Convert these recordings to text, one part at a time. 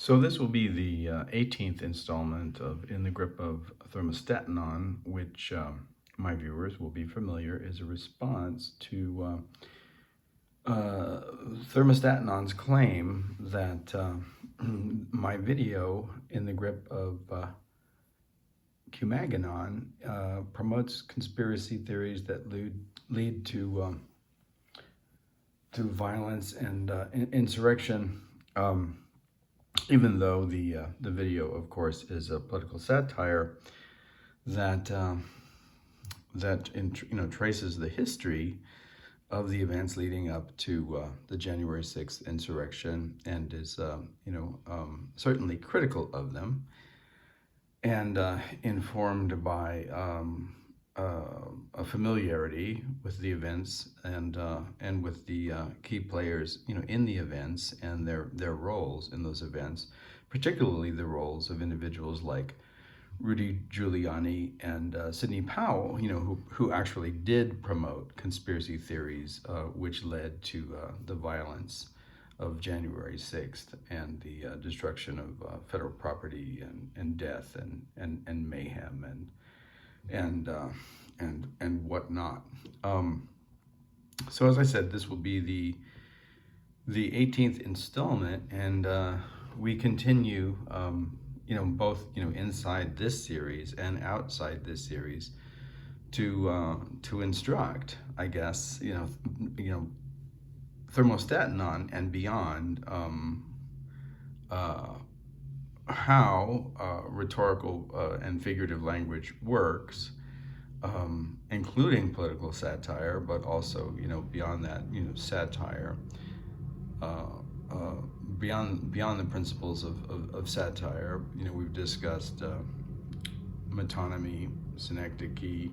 So this will be the 18th installment of In the Grip of ThermostatAnon, which my viewers will be familiar is a response to ThermostatAnon's claim that my video In the Grip of MQ-MAGAn promotes conspiracy theories that lead to violence and insurrection. Even though the video, of course, is a political satire that traces the history of the events leading up to the January 6th insurrection and is certainly critical of them and informed by a familiarity with the events and with the key players, in the events and their roles in those events, particularly the roles of individuals like Rudy Giuliani and Sidney Powell, who actually did promote conspiracy theories, which led to the violence of January 6th and the destruction of federal property and death and mayhem and whatnot. So as I said, this will be the 18th installment, and we continue, both inside this series and outside this series to instruct, I guess, ThermostatAnon and beyond how rhetorical and figurative language works, including political satire, but also, beyond that, satire, beyond the principles of satire. We've discussed metonymy, synecdoche,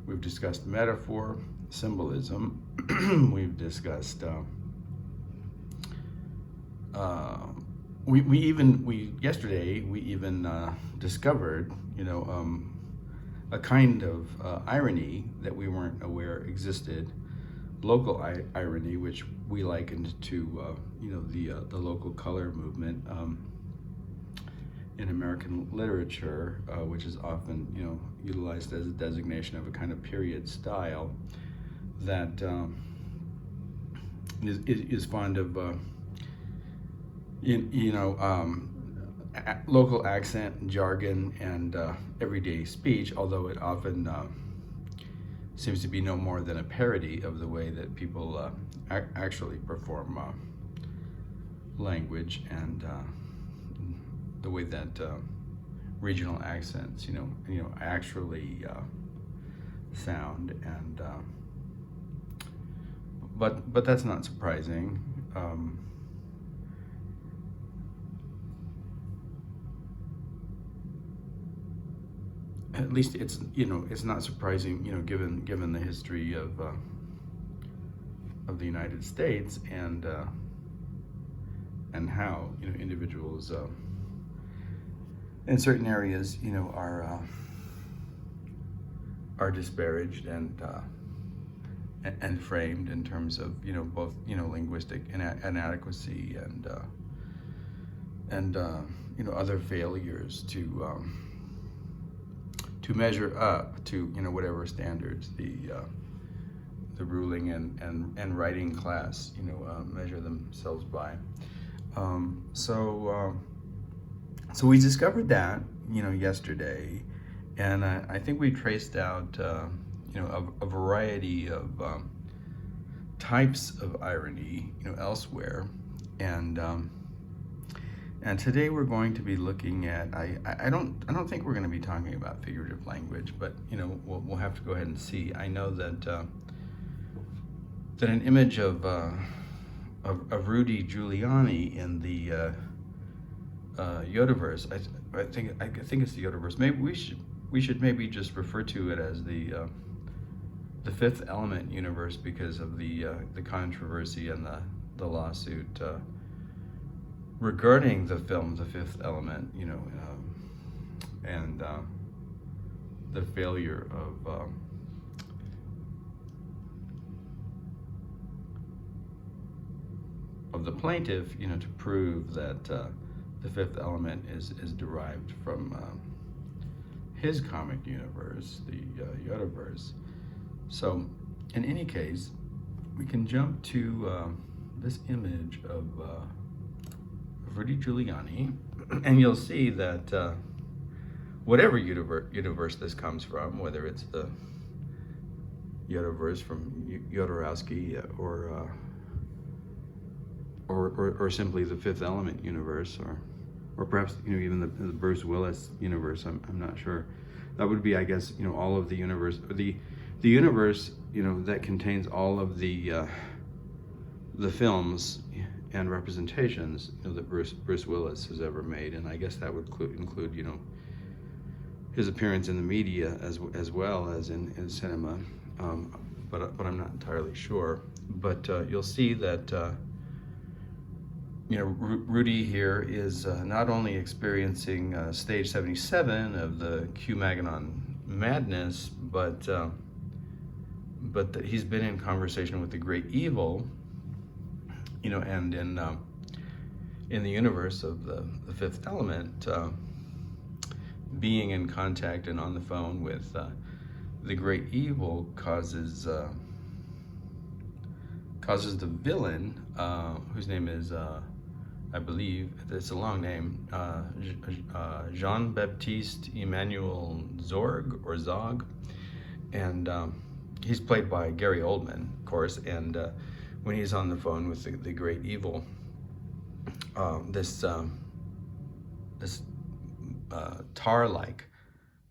we've discussed metaphor, symbolism, we've discussed yesterday we even discovered a kind of irony that we weren't aware existed, local irony, which we likened to the local color movement in American literature, which is often utilized as a designation of a kind of period style that is fond of local accent, jargon, and everyday speech, although it often seems to be no more than a parody of the way that people actually perform language and the way that regional accents, actually sound. And but that's not surprising. At least it's not surprising, given the history of the United States and how individuals in certain areas are disparaged and framed in terms of both linguistic inadequacy and other failures to measure up to whatever standards the ruling and writing class measure themselves by. So we discovered that yesterday, and I think we traced out a variety of types of irony elsewhere, and today we're going to be looking at, I don't think we're going to be talking about figurative language, but we'll have to go ahead and see. I know that that an image of Rudy Giuliani in the Yodaverse, I think it's the Yodaverse. Maybe we should maybe just refer to it as the Fifth Element universe, because of the controversy and the lawsuit regarding the film The Fifth Element, and the failure of the plaintiff, to prove that the fifth element is derived from his comic universe, the Yodaverse. So, in any case, we can jump to this image of Rudy Giuliani, and you'll see that whatever universe this comes from, whether it's the Yodaverse from Jodorowsky or simply the Fifth Element universe, or perhaps even the Bruce Willis universe. I'm not sure. That would be, I guess, all of the universe, the universe that contains all of the films and representations that Bruce Willis has ever made, and I guess that would include his appearance in the media as well as in cinema, but I'm not entirely sure. But you'll see that Rudy here is not only experiencing stage 77 of the Q-MAGAn madness, but that he's been in conversation with the great evil, and in the universe of the Fifth Element, being in contact and on the phone with the great evil causes the villain, whose name is I believe it's a long name, Jean-Baptiste Emmanuel Zog, and he's played by Gary Oldman, of course. And when he's on the phone with the great evil, this tar-like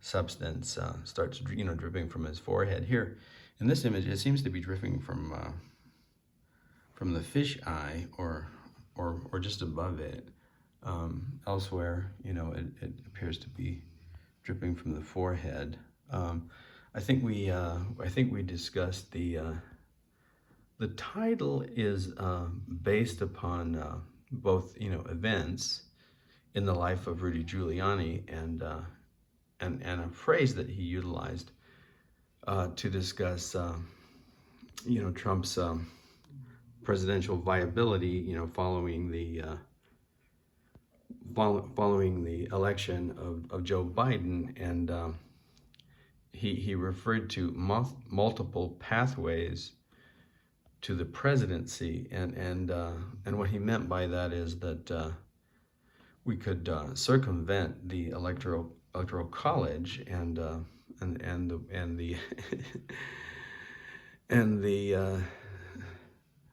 substance starts dripping from his forehead. Here in this image, it seems to be dripping from the fish eye or just above it. Elsewhere, it appears to be dripping from the forehead. I think we discussed the title is based upon both events in the life of Rudy Giuliani and a phrase that he utilized to discuss Trump's presidential viability, following the election of Joe Biden, and he referred to multiple pathways to the presidency, and what he meant by that is that we could circumvent the electoral college and the and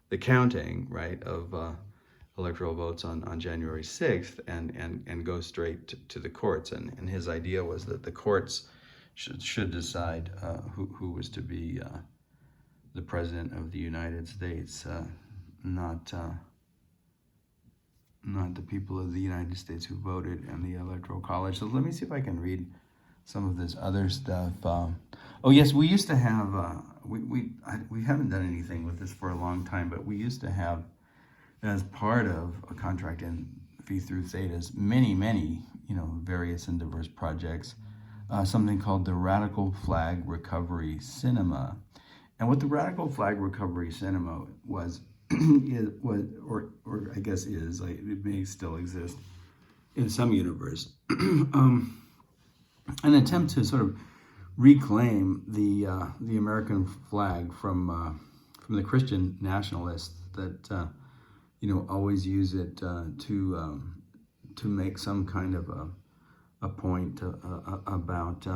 the counting, right, of electoral votes on January 6th and go straight to the courts. And his idea was that the courts should decide who was to be the president of the United States, not the people of the United States who voted in the Electoral College. So let me see if I can read some of this other stuff. Oh yes, we used to have, we haven't done anything with this for a long time, but we used to have, as part of a contract in Phi through Theta's many, various and diverse projects, something called the Radical Flag Recovery Cinema. And what the Radical Flag Recovery Cinema was, or I guess is, like, it may still exist in some universe, an attempt to sort of reclaim the American flag from the Christian nationalists that always use it to make some kind of a point about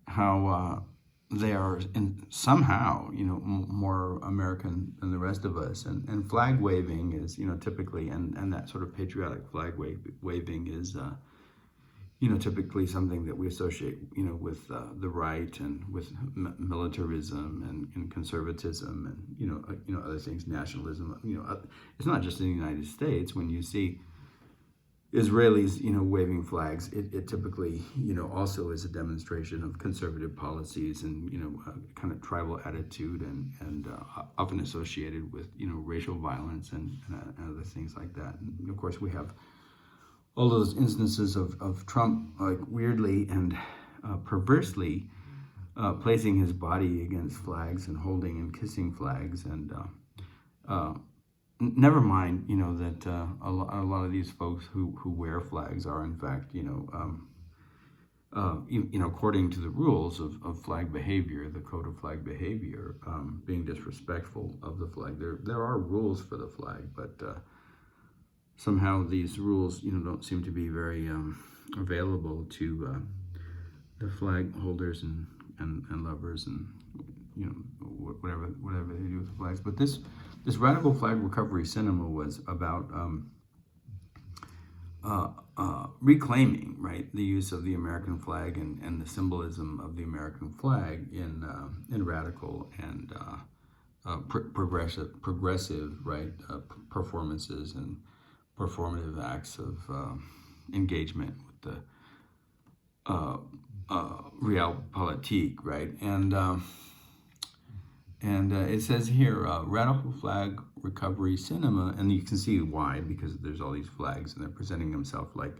how they are somehow more American than the rest of us, and flag waving is typically, and that sort of patriotic flag waving is typically something that we associate with the right and with militarism and conservatism and other things, nationalism. It's not just in the United States. When you see Israelis waving flags, it typically also is a demonstration of conservative policies and kind of tribal attitude and often associated with racial violence and other things like that. And of course we have all those instances of Trump, like, weirdly and perversely placing his body against flags and holding and kissing flags, and never mind, you know, that a lot of these folks who wear flags are in fact, you know, according to the rules of flag behavior, the code of flag behavior, being disrespectful of the flag. There are rules for the flag, but somehow these rules, you know, don't seem to be very available to the flag holders and lovers, and you know, whatever they do with the flags. But this radical flag recovery cinema was about reclaiming, right, the use of the American flag and the symbolism of the American flag in radical and progressive, right, performances and performative acts of engagement with the realpolitik, right? And it says here, radical flag recovery cinema, and you can see why, because there's all these flags and they're presenting themselves like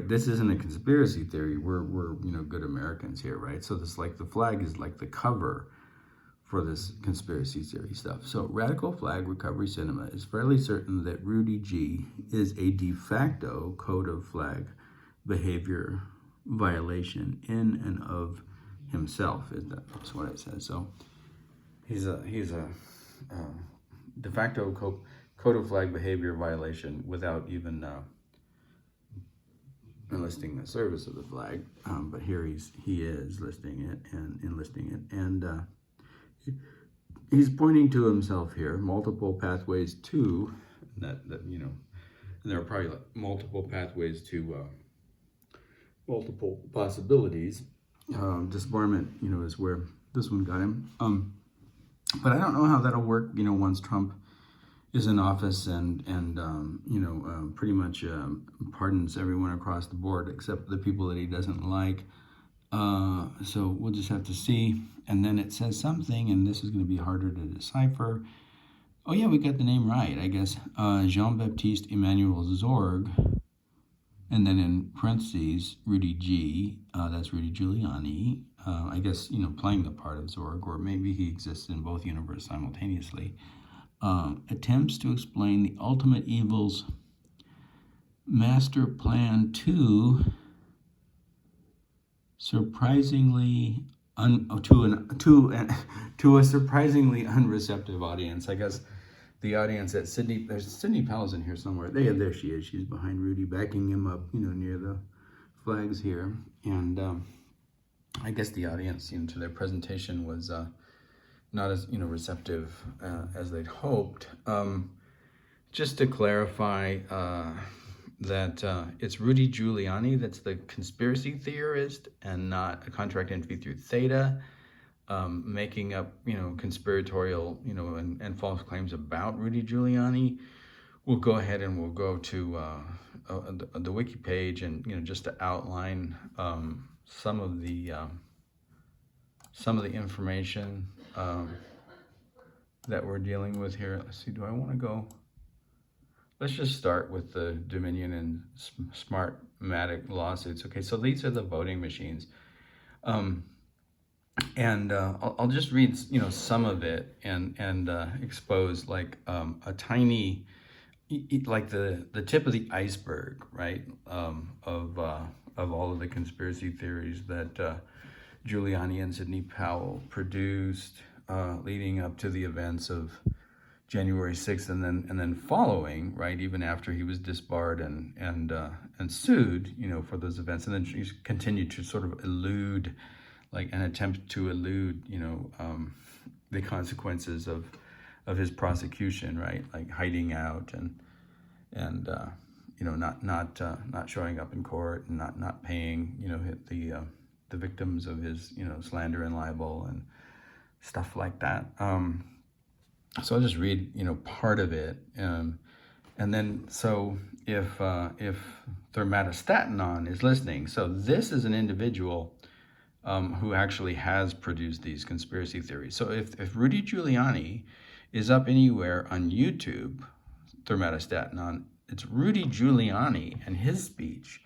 this isn't a conspiracy theory. We're you know, good Americans here, right? So this, like, the flag is like the cover for this conspiracy theory stuff. So radical flag recovery cinema is fairly certain that Rudy G is a de facto code of flag behavior violation in and of himself. That's what it says. So he's a de facto code of flag behavior violation without even enlisting the service of the flag. But here he is listing it and enlisting it, and he's pointing to himself here. Multiple pathways to that you know, and there are probably multiple pathways to multiple possibilities. Disbarment, you know, is where this one got him. But I don't know how that'll work, you know, once Trump is in office and you know, pretty much pardons everyone across the board except the people that he doesn't like. So we'll just have to see. And then it says something, and this is going to be harder to decipher. Oh yeah, we got the name right, I guess. Jean-Baptiste Emmanuel Zorg, and then in parentheses, Rudy G. That's Rudy Giuliani. I guess, you know, playing the part of Zorg, or maybe he exists in both universes simultaneously. Attempts to explain the ultimate evils master plan to surprisingly to a surprisingly unreceptive audience. I guess the audience at Sydney, there's Sydney Powell's in here somewhere. There she is. She's behind Rudy, backing him up, you know, near the flags here. And I guess the audience, you know, to their presentation was not as, you know, receptive as they'd hoped. Just to clarify that it's Rudy Giuliani that's the conspiracy theorist and not a contract entity through Theta, making up, you know, conspiratorial, you know, and false claims about Rudy Giuliani. We'll go ahead and we'll go to the wiki page, and, you know, just to outline some of the information that we're dealing with here. Let's see, do I want to go? Let's just start with the Dominion and Smartmatic lawsuits. Okay, so these are the voting machines. And I'll just read, you know, some of it and expose like a tiny, like the tip of the iceberg, right, of all of the conspiracy theories that Giuliani and Sidney Powell produced leading up to the events of January 6th, and then following, right, even after he was disbarred and sued, you know, for those events, and then he continued to sort of elude, like an attempt to elude, you know, the consequences of his prosecution, right, like hiding out and you know, not showing up in court and not paying, you know, the victims of his, you know, slander and libel and stuff like that. So I'll just read, you know, part of it, and then so if ThermostatAnon is listening, so this is an individual who actually has produced these conspiracy theories. So if Rudy Giuliani is up anywhere on YouTube, ThermostatAnon, it's Rudy Giuliani and his speech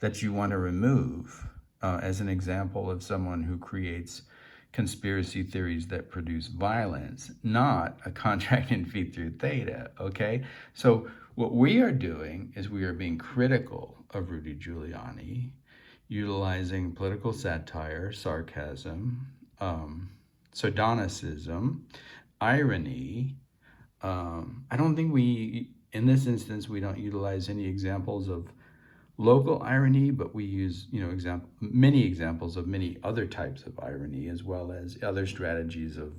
that you want to remove as an example of someone who creates conspiracy theories that produce violence, not a contract in phi through theta, okay? So what we are doing is we are being critical of Rudy Giuliani, utilizing political satire, sarcasm, sardonicism, irony. I don't think in this instance, we don't utilize any examples of local irony, but we use, many examples of many other types of irony, as well as other strategies of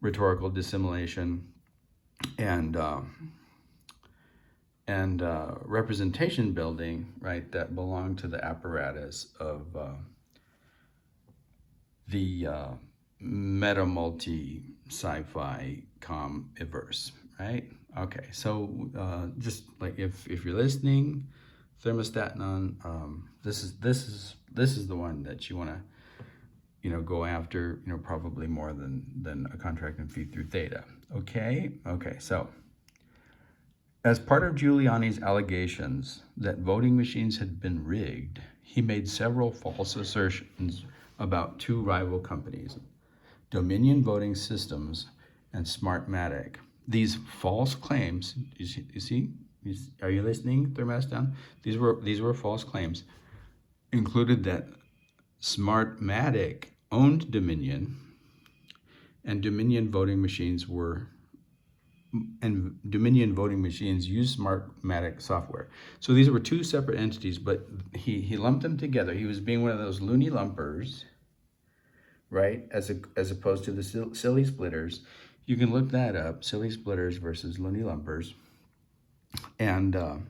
rhetorical dissimulation and representation building, right, that belong to the apparatus of the meta multi sci-fi com-iverse, right? Okay, so just like if you're listening, ThermostatAnon, this is the one that you want to go after, probably more than a contract in phi through theta. Okay, so as part of Giuliani's allegations that voting machines had been rigged, he made several false assertions about two rival companies, Dominion Voting Systems and Smartmatic. These false claims, you see, are you listening, ThermostatAnon? These were false claims, included that Smartmatic owned Dominion, and Dominion voting machines used Smartmatic software. So these were two separate entities, but he lumped them together. He was being one of those loony lumpers, right? As opposed to the silly splitters. You can look that up, silly splitters versus loony lumpers. And one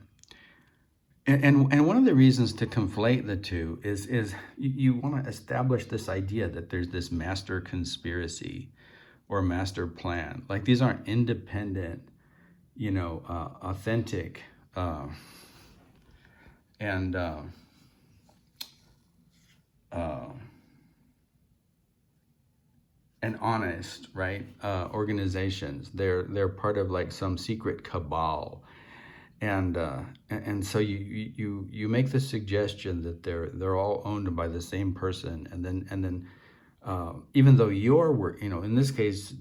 of the reasons to conflate the two is you want to establish this idea that there's this master conspiracy or master plan. Like these aren't independent, authentic, and honest, right? Organizations. They're part of like some secret cabal, and so you make the suggestion that they're all owned by the same person, and then even though your work, in this case,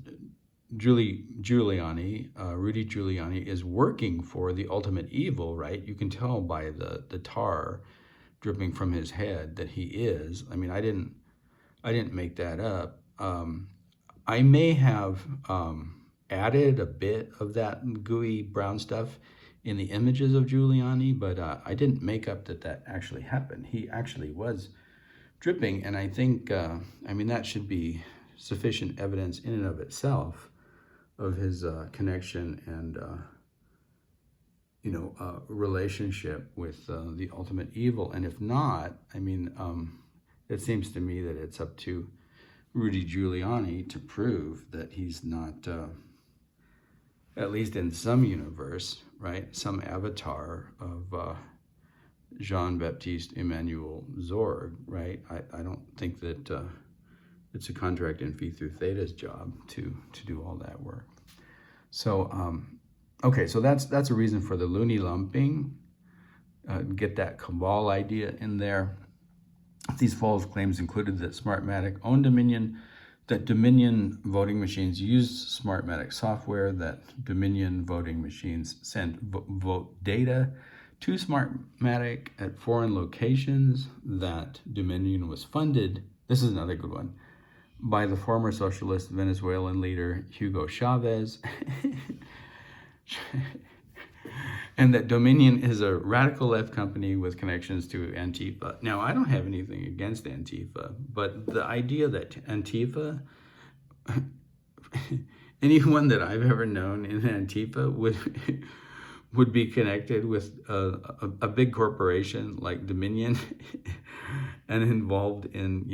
Rudy Giuliani is working for the ultimate evil, right? You can tell by the tar dripping from his head that he is. I mean, I didn't make that up. I may have added a bit of that gooey brown stuff in the images of Giuliani, but I didn't make up that actually happened. He actually was dripping, and I think, that should be sufficient evidence in and of itself of his connection and, relationship with the ultimate evil. And if not, it seems to me that it's up to Rudy Giuliani to prove that he's not, at least in some universe, right, some avatar of Jean-Baptiste Emmanuel Zorg, right? I don't think that it's a contract in phi through theta's job to do all that work. So, okay, so that's a reason for the loony lumping. Get that cabal idea in there. These false claims included that Smartmatic owned Dominion, that Dominion voting machines used Smartmatic software, that Dominion voting machines sent vote data to Smartmatic at foreign locations, that Dominion was funded, this is another good one, by the former socialist Venezuelan leader Hugo Chavez, and that Dominion is a radical left company with connections to Antifa. Now, I don't have anything against Antifa, but the idea that Antifa, anyone that I've ever known in Antifa would be connected with a big corporation like Dominion and involved in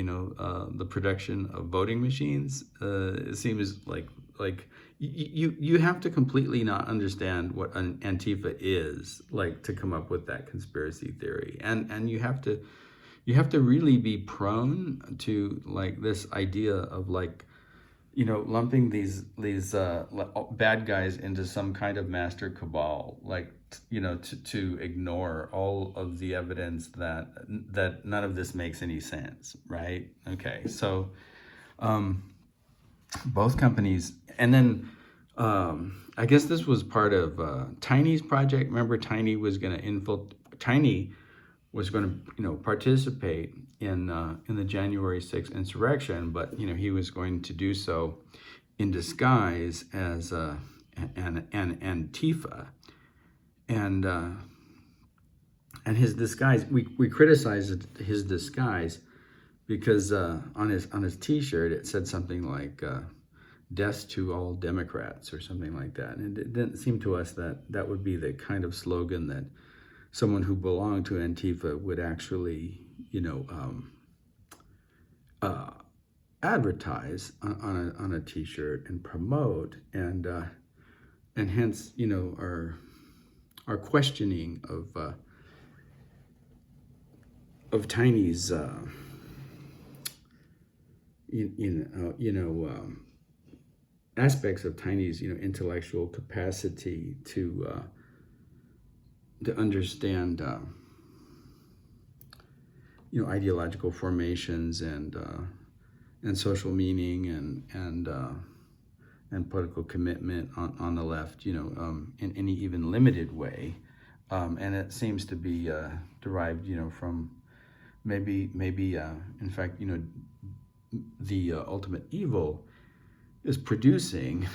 the production of voting machines, it seems like you have to completely not understand what an Antifa is, like, to come up with that conspiracy theory, and you have to really be prone to like this idea of like lumping these bad guys into some kind of master cabal, like, to ignore all of the evidence that none of this makes any sense, right? Okay, so both companies, and then I guess this was part of Tiny's project. Remember, Tiny was going to participate in the January 6th insurrection, but he was going to do so in disguise as an Antifa, and his disguise. We criticized his disguise because on his T-shirt it said something like "Death to all Democrats" or something like that, and it didn't seem to us that would be the kind of slogan that someone who belonged to Antifa would actually, advertise on a T-shirt and promote, and hence, our questioning of Tiny's, aspects of Tiny's, intellectual capacity to understand, ideological formations and social meaning and political commitment on the left, in any even limited way, and it seems to be derived, from maybe in fact, the ultimate evil is producing,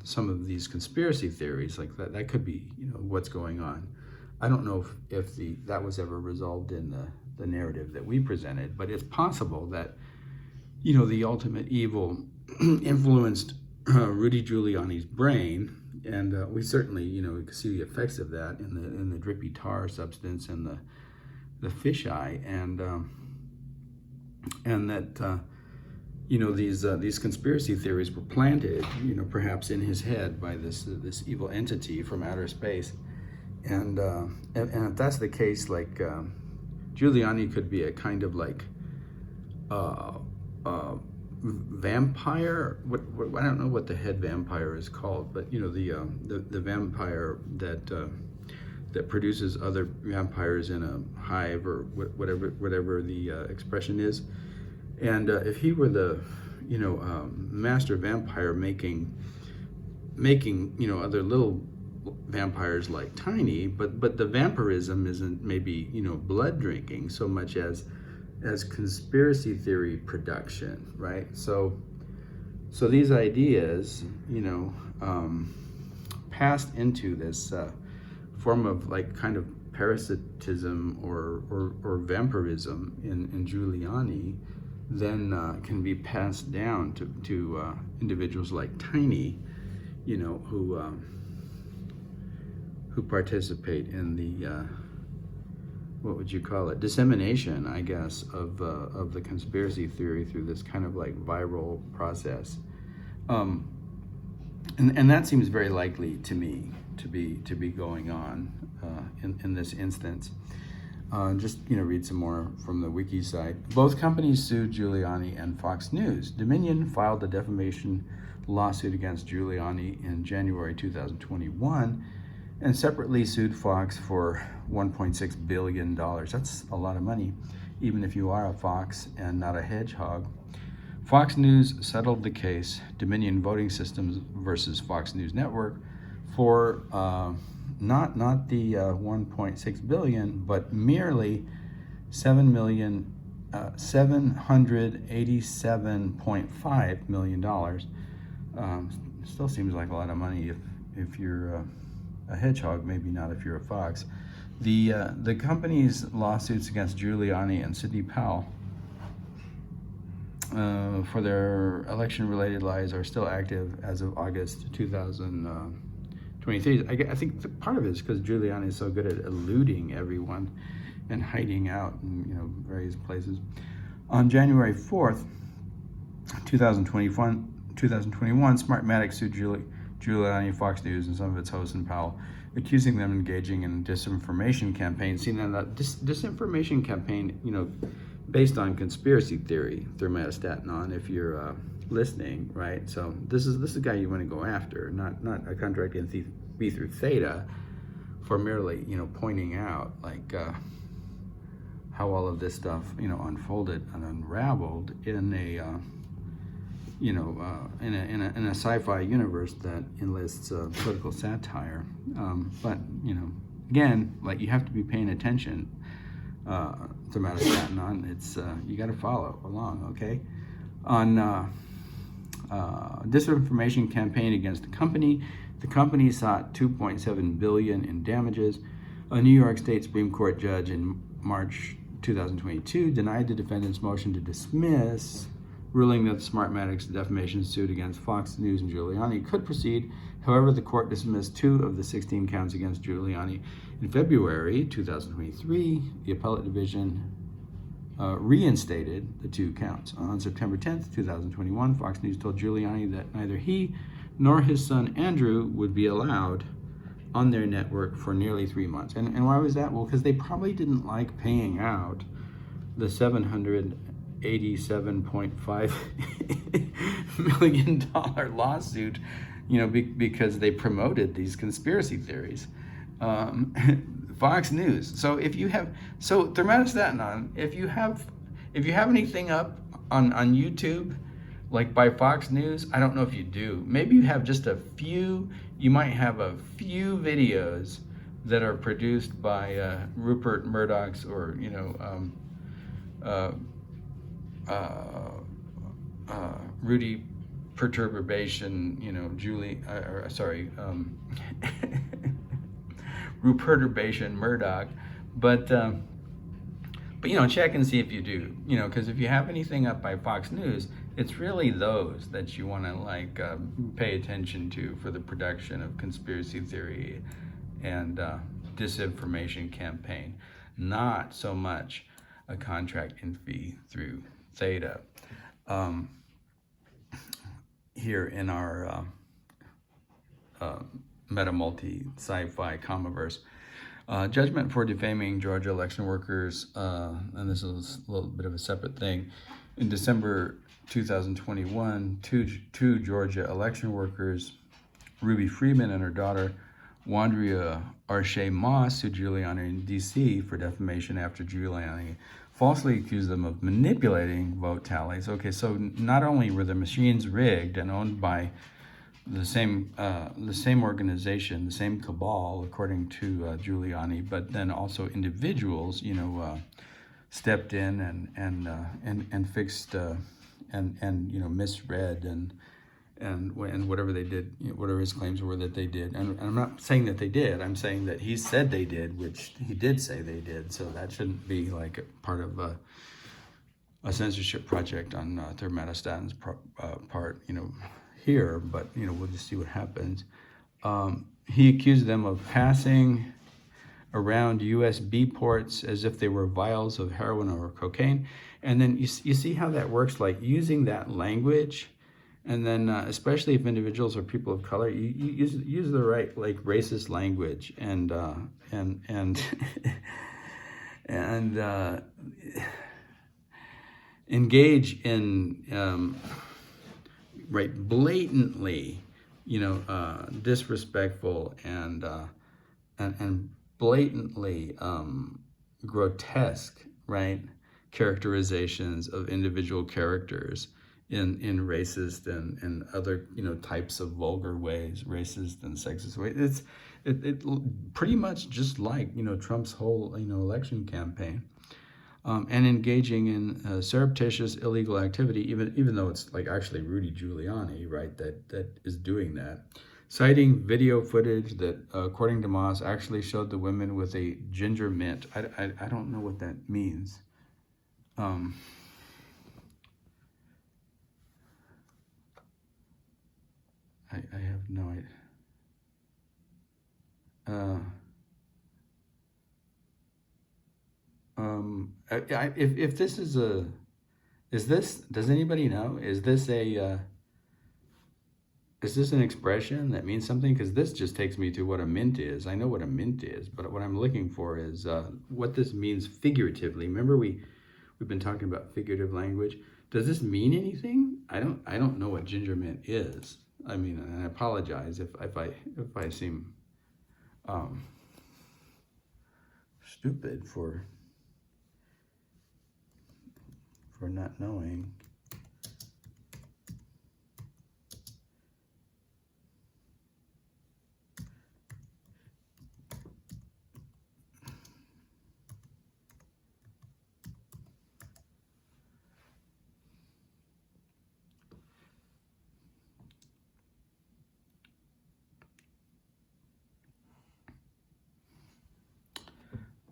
some of these conspiracy theories like that. That could be, what's going on. I don't know if that was ever resolved in the narrative that we presented, but it's possible that, the ultimate evil influenced Rudy Giuliani's brain, and we certainly, we could see the effects of that in the drippy tar substance and the fisheye, and that. These conspiracy theories were planted, perhaps in his head by this evil entity from outer space, and if that's the case, like Giuliani could be a kind of like vampire. What I don't know what the head vampire is called, but the vampire that produces other vampires in a hive, or whatever the expression is. And if he were the, master vampire making, other little vampires like Tiny, but the vampirism isn't maybe, blood drinking so much as conspiracy theory production, right? So these ideas, passed into this form of like kind of parasitism or vampirism in Giuliani, then can be passed down to individuals like Tiny, who participate in the what would you call it, dissemination, I guess, of the conspiracy theory through this kind of like viral process, and that seems very likely to me to be going on in this instance. Just read some more from the wiki site. Both companies sued Giuliani and Fox News. Dominion filed a defamation lawsuit against Giuliani in January 2021, and separately sued Fox for $1.6 billion. That's a lot of money, even if you are a fox and not a hedgehog. Fox News settled the case, Dominion Voting Systems versus Fox News Network, for not the 1.6 billion, but merely $787.5 million. Still seems like a lot of money if you're a hedgehog, maybe not if you're a fox. The company's lawsuits against Giuliani and Sidney Powell for their election-related lies are still active as of August 2023. I think part of it is because Giuliani is so good at eluding everyone and hiding out in various places. On January 4th, 2021, Smartmatic sued Giuliani, Fox News, and some of its hosts and Powell, accusing them of engaging in disinformation campaigns. See, now that disinformation campaign, based on conspiracy theory, ThermostatAnon, if you're listening, right? So this is the guy you want to go after, not a contract be through Theta for merely, pointing out like how all of this stuff, unfolded and unraveled in a in a sci-fi universe that enlists political satire. But again, like, you have to be paying attention. ThermostatAnon, it's you got to follow along, okay? On disinformation campaign against the company sought $2.7 billion in damages. A New York State Supreme Court judge in March 2022 denied the defendant's motion to dismiss, ruling that the Smartmatic's defamation suit against Fox News and Giuliani could proceed. However, the court dismissed 2 of the 16 counts against Giuliani. In February 2023, the appellate division reinstated the 2 counts. On September 10th, 2021, Fox News told Giuliani that neither he nor his son Andrew would be allowed on their network for nearly 3 months. And why was that? Well, because they probably didn't like paying out the $787.5 million lawsuit, because they promoted these conspiracy theories. Fox News. So ThermostatAnon, if you have anything up on YouTube, like by Fox News, I don't know if you do. Maybe you have just a few. You might have a few videos that are produced by Rupert Murdoch's or Rudy Perturbation, Ruperturbation Murdoch, but check and see if you do, because if you have anything up by Fox News, it's really those that you want to pay attention to for the production of conspiracy theory and disinformation campaign, not so much a contract in fee through Theta. Here in our meta-multi sci-fi comiverse, judgment for defaming Georgia election workers, and this is a little bit of a separate thing. In December 2021, two Georgia election workers, Ruby Freeman and her daughter, Wandria Arche Moss, sued Giuliani in D.C. for defamation after Giuliani falsely accused them of manipulating vote tallies. Okay, so not only were the machines rigged and owned by the same organization, the same cabal, according to Giuliani, but then also individuals, stepped in and fixed and misread and whatever they did, whatever his claims were that they did. And I'm not saying that they did. I'm saying that he said they did, which he did say they did. So that shouldn't be like a part of a censorship project on ThermostatAnon's part, here. But we'll just see what happens. He accused them of passing around USB ports as if they were vials of heroin or cocaine. And then you see how that works, like using that language. And then, especially if individuals are people of color, you use the right, like, racist language and engage in blatantly, disrespectful and blatantly grotesque, right, characterizations of individual characters in racist and other types of vulgar ways, racist and sexist ways. It pretty much just like Trump's whole election campaign, and engaging in surreptitious illegal activity, even though it's like actually Rudy Giuliani, right, that is doing that, citing video footage that according to Moss actually showed the women with a ginger mint. I don't know what that means. I have no idea. If this is does anybody know? Is this an expression that means something? Because this just takes me to what a mint is. I know what a mint is, but what I'm looking for is what this means figuratively. Remember, we we've been talking about figurative language. Does this mean anything? I don't know what ginger mint is. I mean, and I apologize if I seem stupid for not knowing.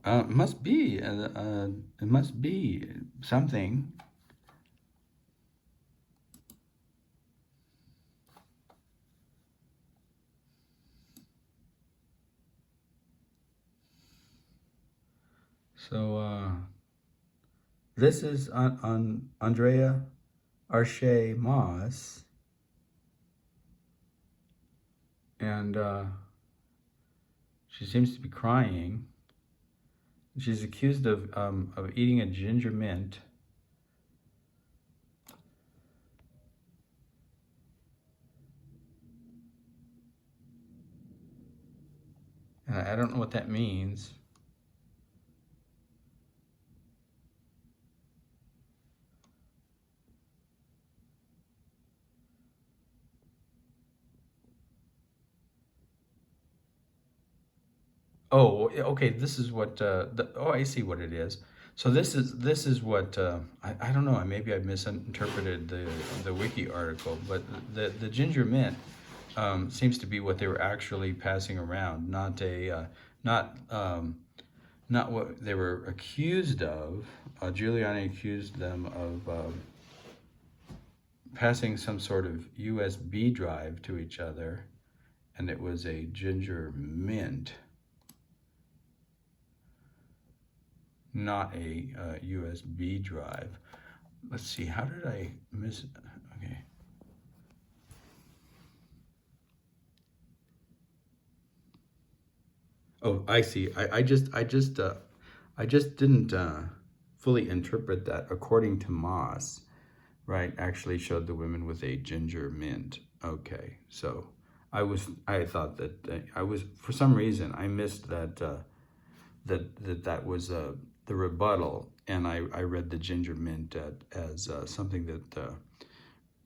It must be something. So this is on Andrea Arche Moss, and she seems to be crying. She's accused of eating a ginger mint. I don't know what that means. Oh, okay. This is what. Oh, I see what it is. So this is what I don't know. Maybe I misinterpreted the wiki article, but the ginger mint seems to be what they were actually passing around, not a not what they were accused of. Giuliani accused them of passing some sort of USB drive to each other, and it was a ginger mint. Not a USB drive. Let's see, how did I miss? Okay. Oh, I see. I just didn't fully interpret that. According to Moss, right, actually showed the women with a ginger mint. Okay, so I thought that I was, for some reason I missed that that was the rebuttal, and I read the ginger mint as something that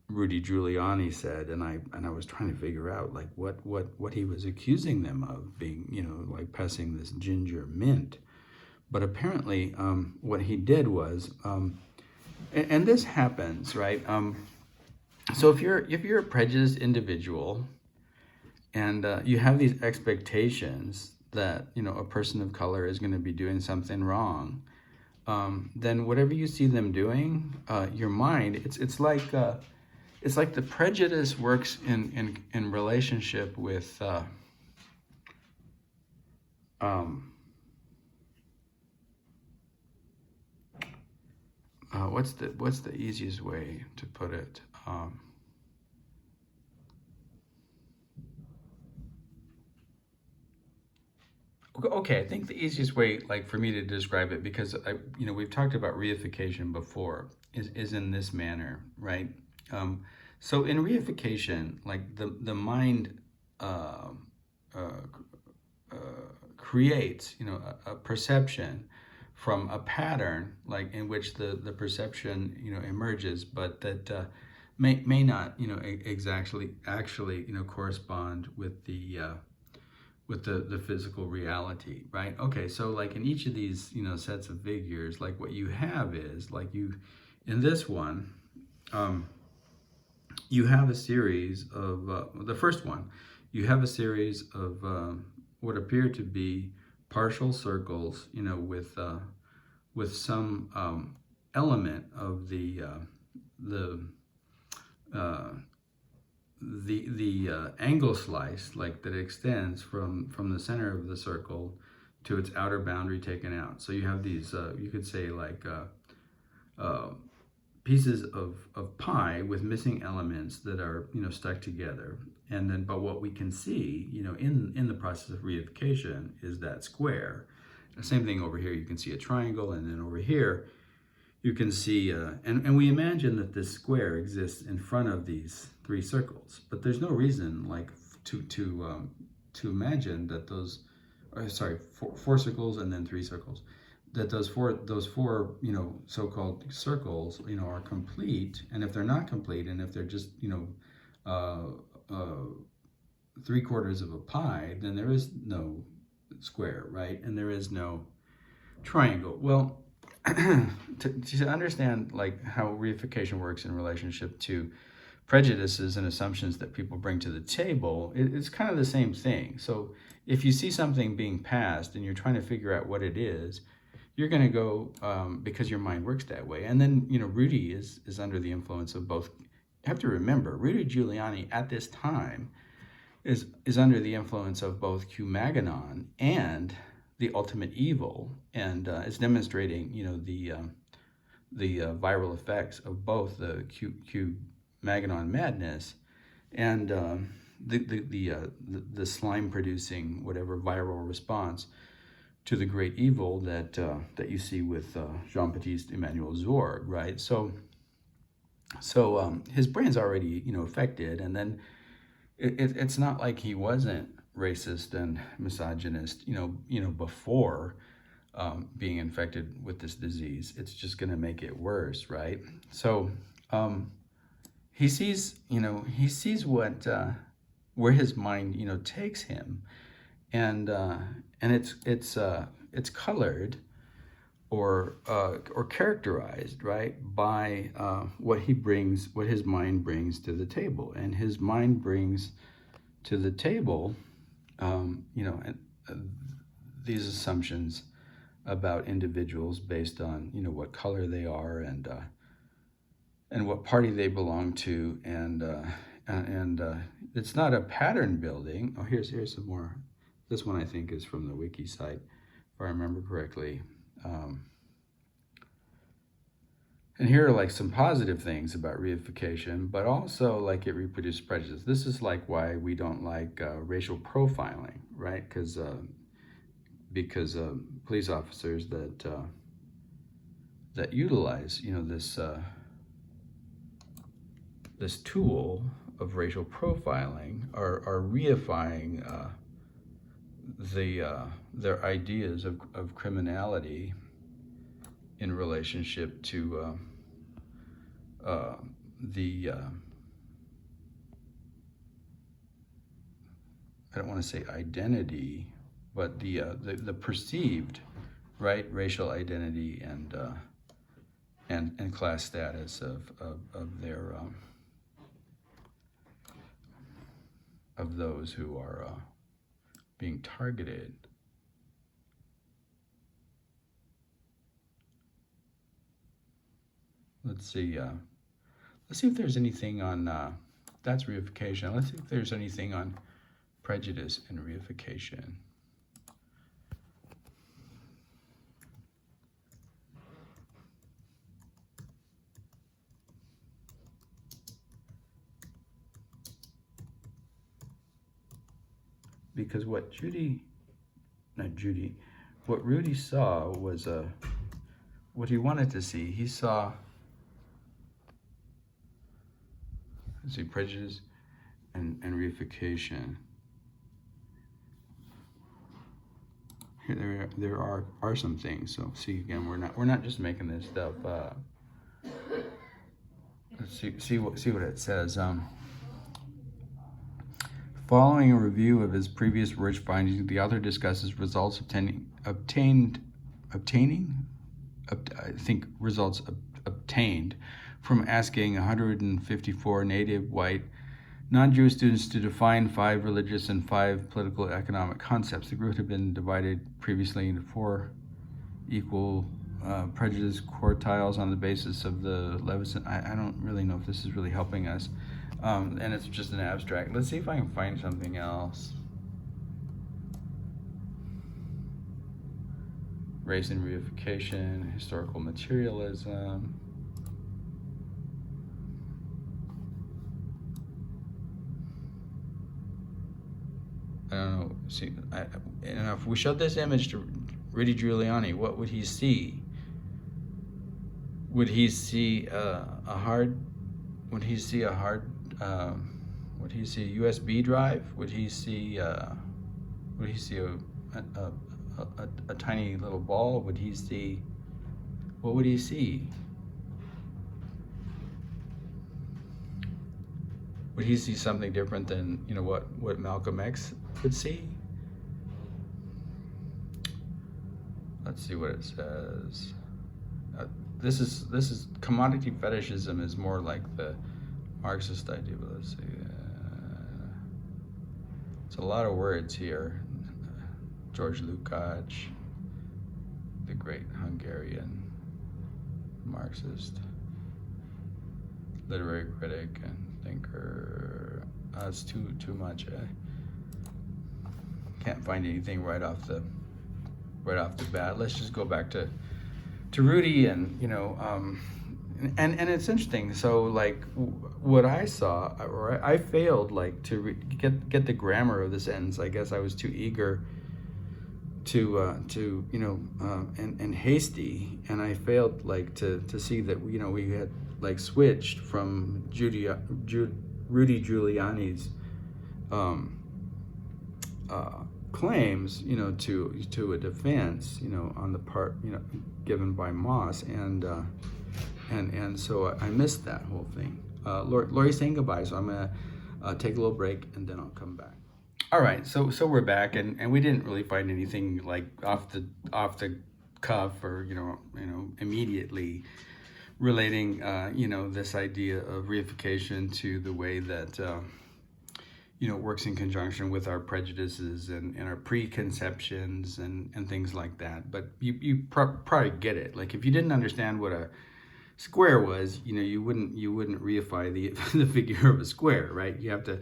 Rudy Giuliani said, and I was trying to figure out like what he was accusing them of, being, you know, like passing this ginger mint. But apparently what he did was, and this happens, right? So if you're a prejudiced individual, and you have these expectations that, you know, a person of color is going to be doing something wrong, then whatever you see them doing, your mind, it's like the prejudice works in relationship with what's the easiest way to put it? Okay, I think the easiest way, like, for me to describe it, because we've talked about reification before, is in this manner, right? So in reification, like the mind creates, a perception from a pattern, like in which the perception, emerges, but that may not, exactly actually, correspond with the physical reality, right? Okay, so like in each of these, sets of figures, like what you have is, like, in this one, you have a series of, the first one, you have a series of what appear to be partial circles, with some element of the angle slice, like, that extends from the center of the circle to its outer boundary taken out. So you have these, you could say, like pieces of pie with missing elements that are, stuck together. And then, but what we can see, in the process of reification is that square. The same thing over here, you can see a triangle, and then over here you can see, and we imagine that this square exists in front of these three circles, but there's no reason like to imagine that those, four circles and then three circles, that those four so-called circles are complete. And if they're not complete, and if they're just 3/4 of a pie, then there is no square, right? And there is no triangle. Well, to understand like how reification works in relationship to prejudices and assumptions that people bring to the table, it's kind of the same thing. So if you see something being passed and you're trying to figure out what it is, you're going to go, because your mind works that way. And then, Rudy is under the influence of both. You have to remember, Rudy Giuliani at this time is under the influence of both Q-MAGAnon and the ultimate evil, and is demonstrating, the viral effects of both the Q-MAGAnon madness and the slime producing whatever viral response to the great evil that you see with Jean-Baptiste Emmanuel Zorg, right? So his brain's already affected, and then it's not like he wasn't racist and misogynist before being infected with this disease. It's just going to make it worse, right? So he sees what where his mind takes him, and it's colored or characterized, right, by what his mind brings to the table. And his mind brings to the table these assumptions about individuals based on what color they are and what party they belong to, and it's not a pattern building. Oh, here's some more. This one I think is from the wiki site, if I remember correctly. And here are like some positive things about reification, but also like it reproduces prejudice. This is like why we don't like racial profiling, right? Because police officers that utilize this tool of racial profiling are reifying their ideas of criminality in relationship to I don't want to say identity, but the perceived, right, racial identity and class status of their of those who are being targeted. Let's see if there's anything on, that's reification. Let's see if there's anything on prejudice and reification. Because what Rudy saw was what he wanted to see. He saw, let's see, prejudice and reification. Here there are some things. So see, again, we're not just making this stuff up. Let's see what it says. Following a review of his previous research findings, the author discusses results obtained from asking 154 native white non-Jewish students to define 5 religious and 5 political economic concepts. The group had been divided previously into 4 equal prejudice quartiles on the basis of the Levinson. I don't really know if this is really helping us. And it's just an abstract. Let's see if I can find something else. Race and reification, historical materialism. I don't know. See, if we showed this image to Rudy Giuliani, what would he see? would he see would he see a USB drive? Would he see a tiny little ball? Would he see, what would he see? Would he see something different than, you know, what Malcolm X would see? Let's see what it says. This is commodity fetishism is more like the Marxist idea, but let's see. It's a lot of words here. George Lukács, the great Hungarian Marxist literary critic and thinker. It's too much. I can't find anything right off the bat. Let's just go back to Rudy, and you know, and it's interesting. So like what I saw, or I failed like to get the grammar of the sentence. I guess I was too eager to you know and hasty, and I failed like to see that, you know, we had like switched from Rudy Giuliani's claims, you know, to a defense, you know, on the part, you know, given by Moss, and so I missed that whole thing. Lori's saying goodbye, so I'm gonna take a little break and then I'll come back. All right, so we're back, and we didn't really find anything like off the cuff or you know immediately relating you know, this idea of reification to the way that you know, works in conjunction with our prejudices and our preconceptions and things like that. But you probably get it. Like if you didn't understand what a square was, you know, you wouldn't reify the figure of a square, right? You have to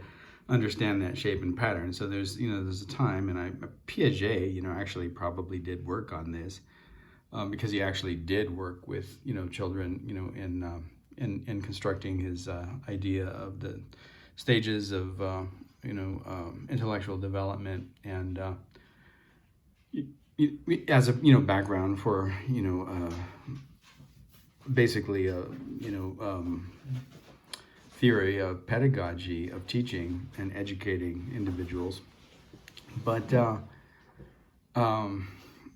understand that shape and pattern. So there's a time, and Piaget, you know, actually probably did work on this because he actually did work with, you know, children, you know, in constructing his idea of the stages of you know, intellectual development, and as a, you know, background for, you know, basically a, you know, theory of pedagogy, of teaching and educating individuals. But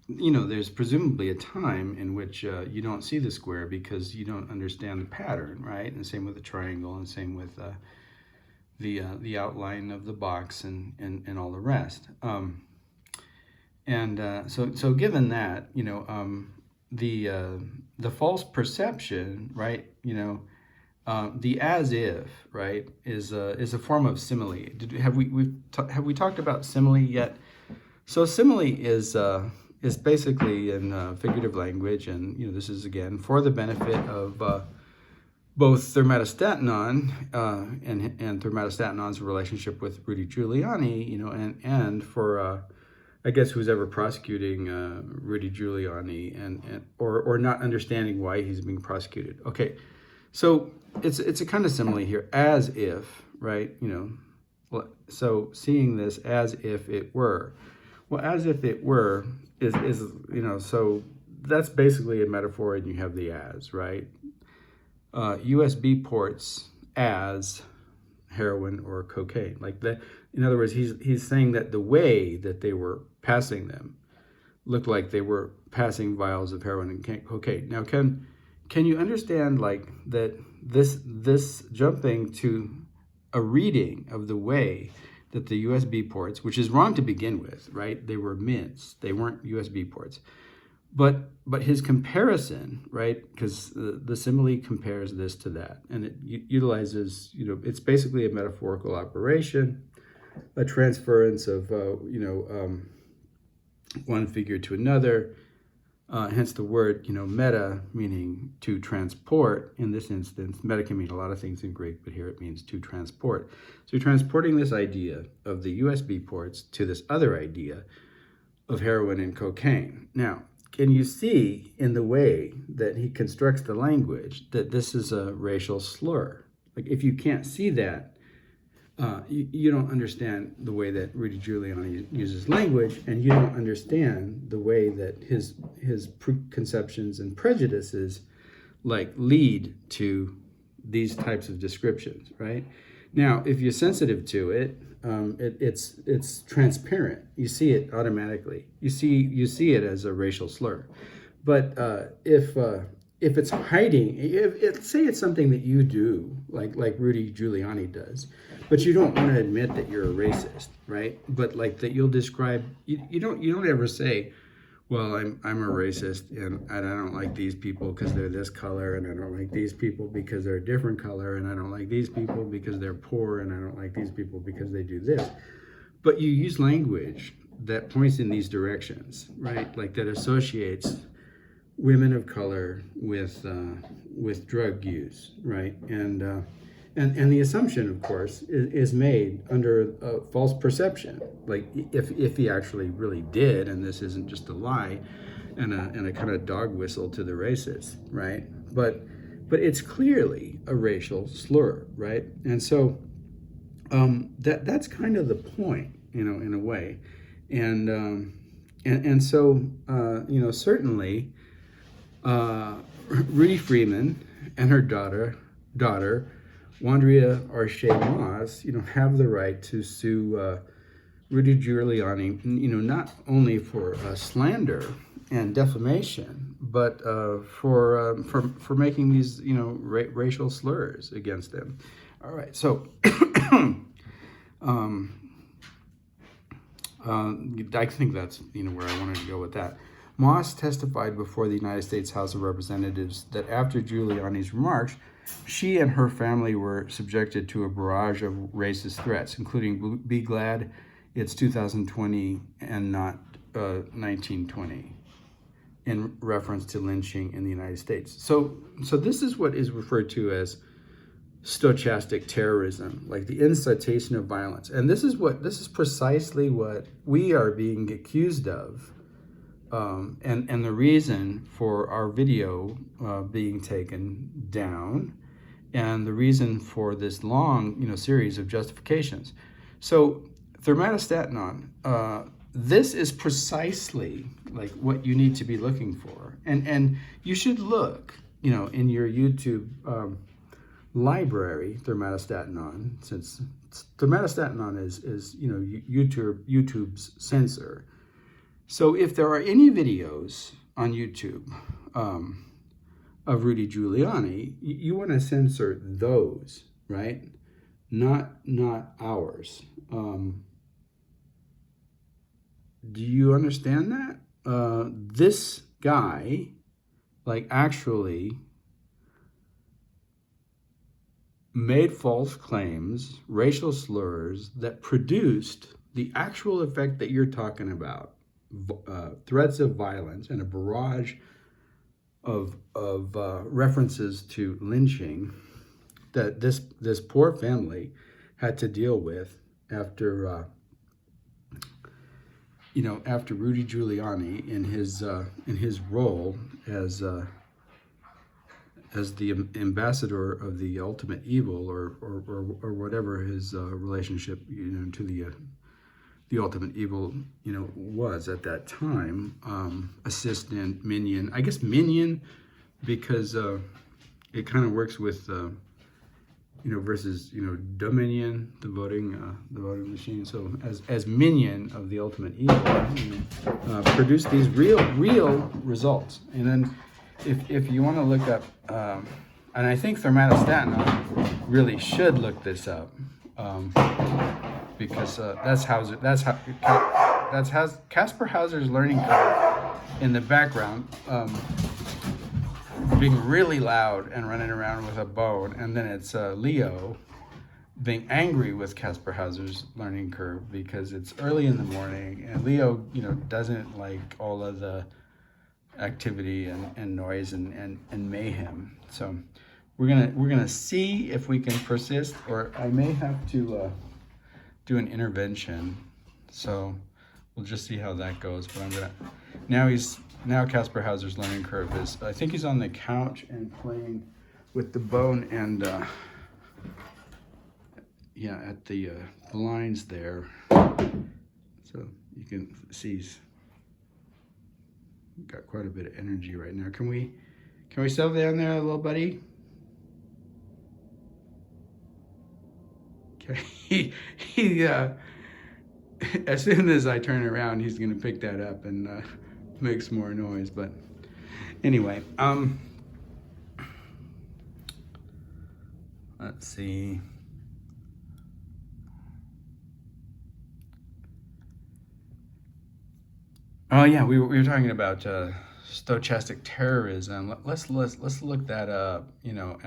you know, there's presumably a time in which you don't see the square because you don't understand the pattern, right? And same with the triangle, and same with the outline of the box and all the rest. So given that, you know, the false perception, right? You know, the as if, right, is a form of simile. Have we talked about simile yet? So simile is basically in figurative language, and you know, this is again for the benefit of both ThermostatAnon and ThermostatAnon's relationship with Rudy Giuliani, you know, and for I guess who's ever prosecuting Rudy Giuliani or not understanding why he's being prosecuted. Okay, so it's a kind of simile here, as if, right? You know, so seeing this as if it were. Well, as if it were is you know, so that's basically a metaphor, and you have the as, right? USB ports as heroin or cocaine, like that. In other words, he's saying that the way that they were passing them looked like they were passing vials of heroin and cocaine. Now, can you understand like that? This jumping to a reading of the way that the USB ports, which is wrong to begin with, right? They were mints; they weren't USB ports. But his comparison, right? Because the simile compares this to that, and it utilizes, you know, it's basically a metaphorical operation, a transference of you know, one figure to another. Hence the word, you know, meta, meaning to transport. In this instance, meta can mean a lot of things in Greek, but here it means to transport. So you're transporting this idea of the USB ports to this other idea of heroin and cocaine. Now, can you see in the way that he constructs the language that this is a racial slur? Like if you can't see that, you don't understand the way that Rudy Giuliani uses language, and you don't understand the way that his preconceptions and prejudices like lead to these types of descriptions, right? Now, if you're sensitive to it, it's transparent. You see it automatically. You see it as a racial slur. But if it's hiding, say it's something that you do, like Rudy Giuliani does, but you don't want to admit that you're a racist, right? But like that you'll describe, you don't ever say, well, I'm a racist and I don't like these people because they're this color, and I don't like these people because they're a different color, and I don't like these people because they're poor, and I don't like these people because they do this. But you use language that points in these directions, right? Like that associates women of color with drug use, right? And the assumption, of course, is made under a false perception. Like if he actually really did, and this isn't just a lie and a kind of dog whistle to the racists, right? But it's clearly a racial slur, right? And so that's kind of the point, in a way. And so certainly Rudy Freeman and her daughter Wandrea Arche-Moss, have the right to sue Rudy Giuliani, not only for slander and defamation, but for making these, racial slurs against them. All right, so I think that's where I wanted to go with that. Moss testified before the United States House of Representatives that after Giuliani's remarks, she and her family were subjected to a barrage of racist threats, including "Be glad it's 2020 and not 1920," in reference to lynching in the United States. So this is what is referred to as stochastic terrorism, like the incitation of violence. And this is precisely what we are being accused of. And the reason for our video being taken down, and the reason for this long, series of justifications. So ThermostatAnon, this is precisely like what you need to be looking for, and you should look, in your YouTube library, ThermostatAnon, since ThermostatAnon is YouTube's censor. So if there are any videos on YouTube of Rudy Giuliani, you want to censor those, right? Not ours. Do you understand that? This guy, actually made false claims, racial slurs that produced the actual effect that you're talking about. Threats of violence and a barrage of references to lynching that this poor family had to deal with after Rudy Giuliani in his role as the ambassador of the ultimate evil, or whatever his relationship to the ultimate evil, was at that time, assistant, minion. I guess minion because it kind of works with, versus, Dominion, the voting machine. So as minion of the ultimate evil, produce these real results. And then if you want to look up, and I think ThermostatAnon really should look this up. Because that's Kaspar Hauser's learning curve in the background, being really loud and running around with a bone, and then it's Leo being angry with Kaspar Hauser's learning curve because it's early in the morning, and Leo, doesn't like all of the activity and noise and mayhem. So we're gonna see if we can persist, or I may have to do an intervention, so we'll just see how that goes. But now Kaspar Hauser's learning curve is, I think he's on the couch and playing with the bone and at the blinds there, so you can see he's got quite a bit of energy right now. Can Can we settle down there, little buddy? Okay. he as soon as I turn around, he's gonna pick that up and make some more noise. But anyway, let's see. Oh yeah, we were talking about stochastic terrorism. Let's look that up. You know,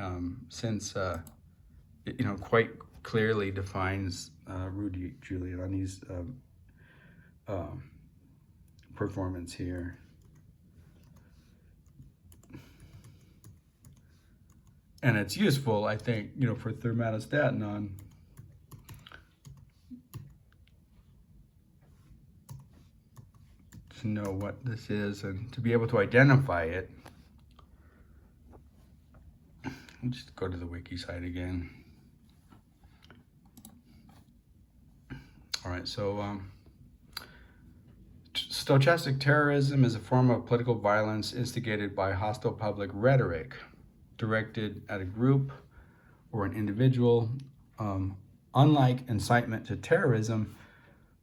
since it, you know, quite clearly defines Rudy Giuliani's performance here. And it's useful, I think, you know, for ThermostatAnon to know what this is and to be able to identify it. I'll just go to the wiki site again. All right, so stochastic terrorism is a form of political violence instigated by hostile public rhetoric directed at a group or an individual. Unlike incitement to terrorism,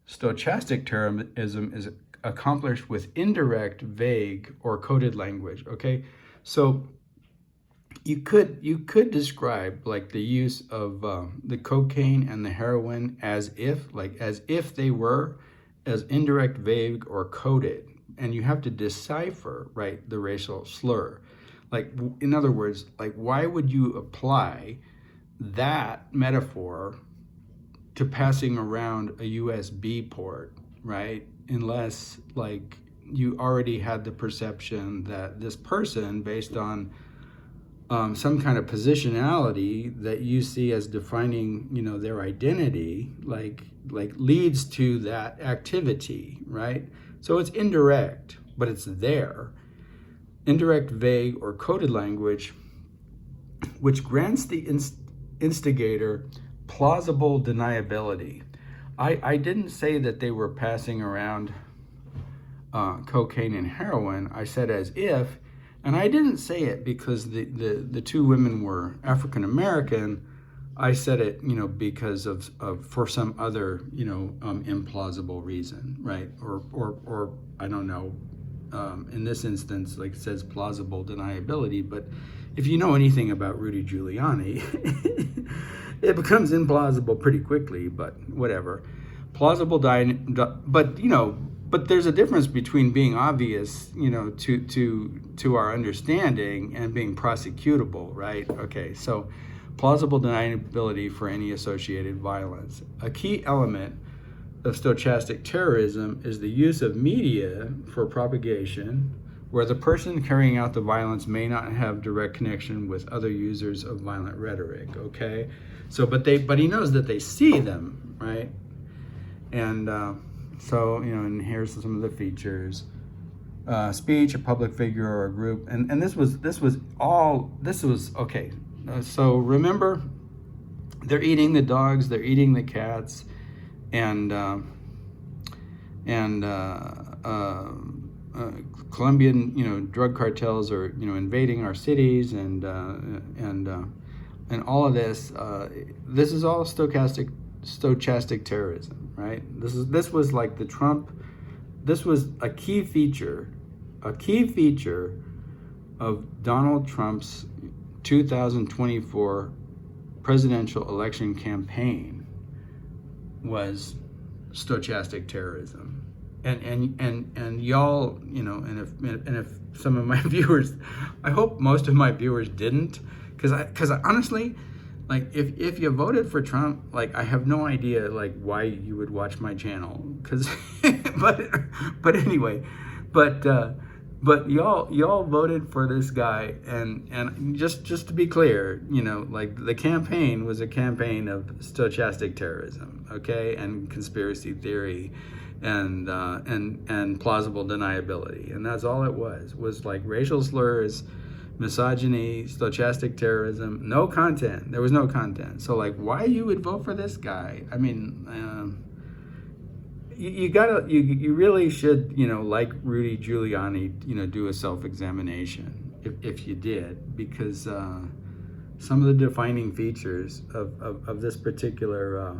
stochastic terrorism is accomplished with indirect, vague, or coded language. Okay, so you could describe like the use of the cocaine and the heroin as if they were as indirect, vague, or coded, and you have to decipher, right, the racial slur. Like, in other words, like, why would you apply that metaphor to passing around a USB port, right? Unless, like, you already had the perception that this person, based on some kind of positionality that you see as defining, you know, their identity, like leads to that activity, right? So it's indirect, but it's there. Indirect, vague, or coded language, which grants the instigator plausible deniability. I didn't say that they were passing around cocaine and heroin. I said as if, and I didn't say it because the two women were African American. I said it, you know, because of for some other, you know, implausible reason, right? Or I don't know. In this instance, like it says plausible deniability, but if you know anything about Rudy Giuliani, it becomes implausible pretty quickly, but whatever. Plausible, but you know, but there's a difference between being obvious, you know, to our understanding and being prosecutable, right? Okay, so plausible deniability for any associated violence. A key element of stochastic terrorism is the use of media for propagation, where the person carrying out the violence may not have direct connection with other users of violent rhetoric. Okay, so but he knows that they see them, right? And so, you know, and here's some of the features: speech, a public figure, or a group, and this was okay. So remember, they're eating the dogs, they're eating the cats. And Colombian, you know, drug cartels are, you know, invading our cities, and all of this. This is all stochastic terrorism, right? This was like the Trump. This was a key feature of Donald Trump's 2024 presidential election campaign. Was stochastic terrorism, and y'all, you know, and if some of my viewers, I hope most of my viewers didn't, because I honestly, like, if you voted for Trump, like, I have no idea like why you would watch my channel, because but anyway, but y'all voted for this guy, and just to be clear, you know, like, the campaign was a campaign of stochastic terrorism, okay, and conspiracy theory, and plausible deniability, and that's all it was like racial slurs, misogyny, stochastic terrorism, no content. There was no content. So, like, why you would vote for this guy? I mean, you really should, you know, like Rudy Giuliani, you know, do a self-examination. if you did, because some of the defining features of this particular